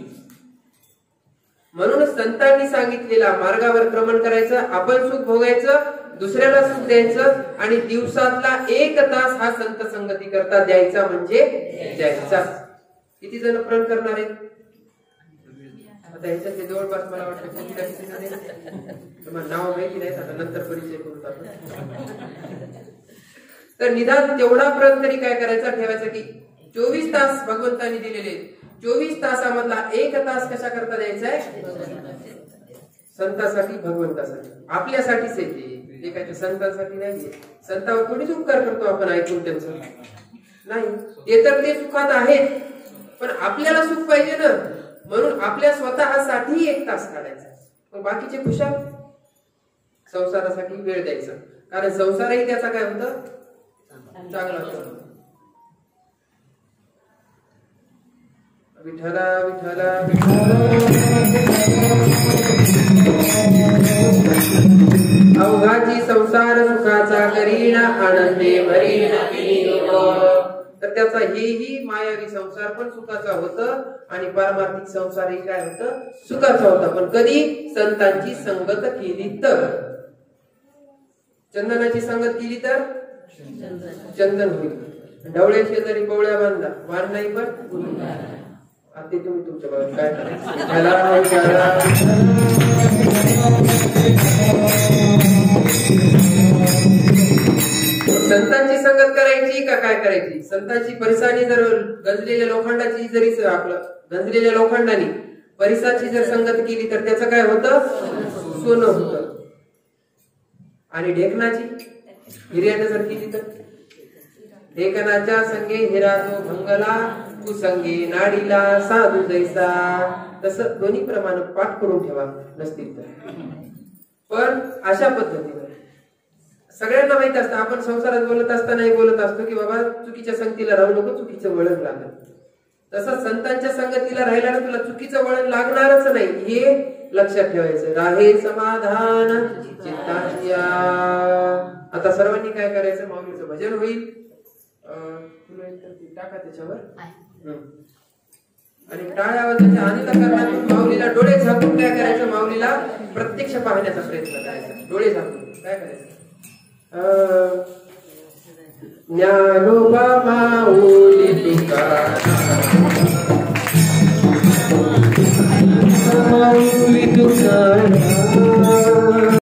म्हणून संतांनी सांगितलेला मार्गावर क्रमण करायचं, आपण सुख भोगायचं, दुसऱ्याला सुख द्यायचं आणि दिवसातला 1 तास हा संत संगती करता द्यायचा म्हणजे द्यायचा. किती जण प्रण करणार आहेत आता ह्याच्यात? जवळपास मला वाटतं तुम्हाला नाव माहिती नाही, आता नंतर परिचय करून टाकू. तर निदान तेवढा प्रण तरी काय करायचा, ठेवायचा की 24 तास भगवंतांनी दिलेले, 24 तासामधला 1 तास कशा करता द्यायचा आहे, संतासाठी, भगवंतासाठी, आपल्यासाठीच आहे. ते काय संतांसाठी नाहीये. संतावर थोडीच उपकार करतो आपण ऐकून त्यांचं नाही. ते तर ते सुखात आहेत, पण आपल्याला सुख पाहिजे ना, म्हणून आपल्या स्वतःसाठी 1 तास काढायचा. पण बाकीचे खुशाल संसारासाठी वेळ द्यायचा, कारण संसारही त्याचा काय होतं, चांगला होतं. विठ्ठला विठ्ठला अवघाची संसार सुखाचा करीना आनंदे भरीना. तर त्याचा हेही मायावी संसार पण सुखाचा होतं आणि पारमार्थिक संसारही काय होतं, सुखाचा होता. पण कधी संतांची संगत केली तर. चंदनाची संगत केली तर चंदन होईल. ढवळ्या शेजारी पवळ्या बांधा, वाण नाही पण आता तुम्ही तुमच्या बाबा काय संतांची संगत करायची का काय करायची? संतांची परिसानी जर गंजलेल्या लोखंडाची जरी आपलं गंजलेल्या लोखंडाने परिसाची जर संगत केली तर त्याचं काय होतं, सोनं होतं. आणि ढेकणाची हिऱ्याने जर केली तर ढेकणाच्या संगे हिरा जो भंगला, कुसंगे नाडीला साधू जैसा. तसं दोन्ही प्रमाण पाठ करून ठेवा नसतील तर. पण अशा पद्धतीने सगळ्यांना माहित असतं, आपण संसारात बोलत असतानाही बोलत असतो की बाबा चुकीच्या संगतीला राहू नको, चुकीचं वळण लागलं. तसं संतांच्या संगतीला राहिला ना तुला चुकीचं वळण लागणारच नाही, हे लक्षात ठेवायचं. राहे समाधान चित्ताच्या. आता सर्वांनी काय करायचं, माऊलीचं भजन होईल. तुला एक तर ती टाका त्याच्यावर. आणि टाळ्या आवाजाच्या अंतःकरणातून माऊलीला डोळे झाकून काय करायचं, माऊलीला प्रत्यक्ष पाहण्याचा प्रयत्न करायचा. डोळे झाकून काय करायचं, ज्ञानोबा माऊली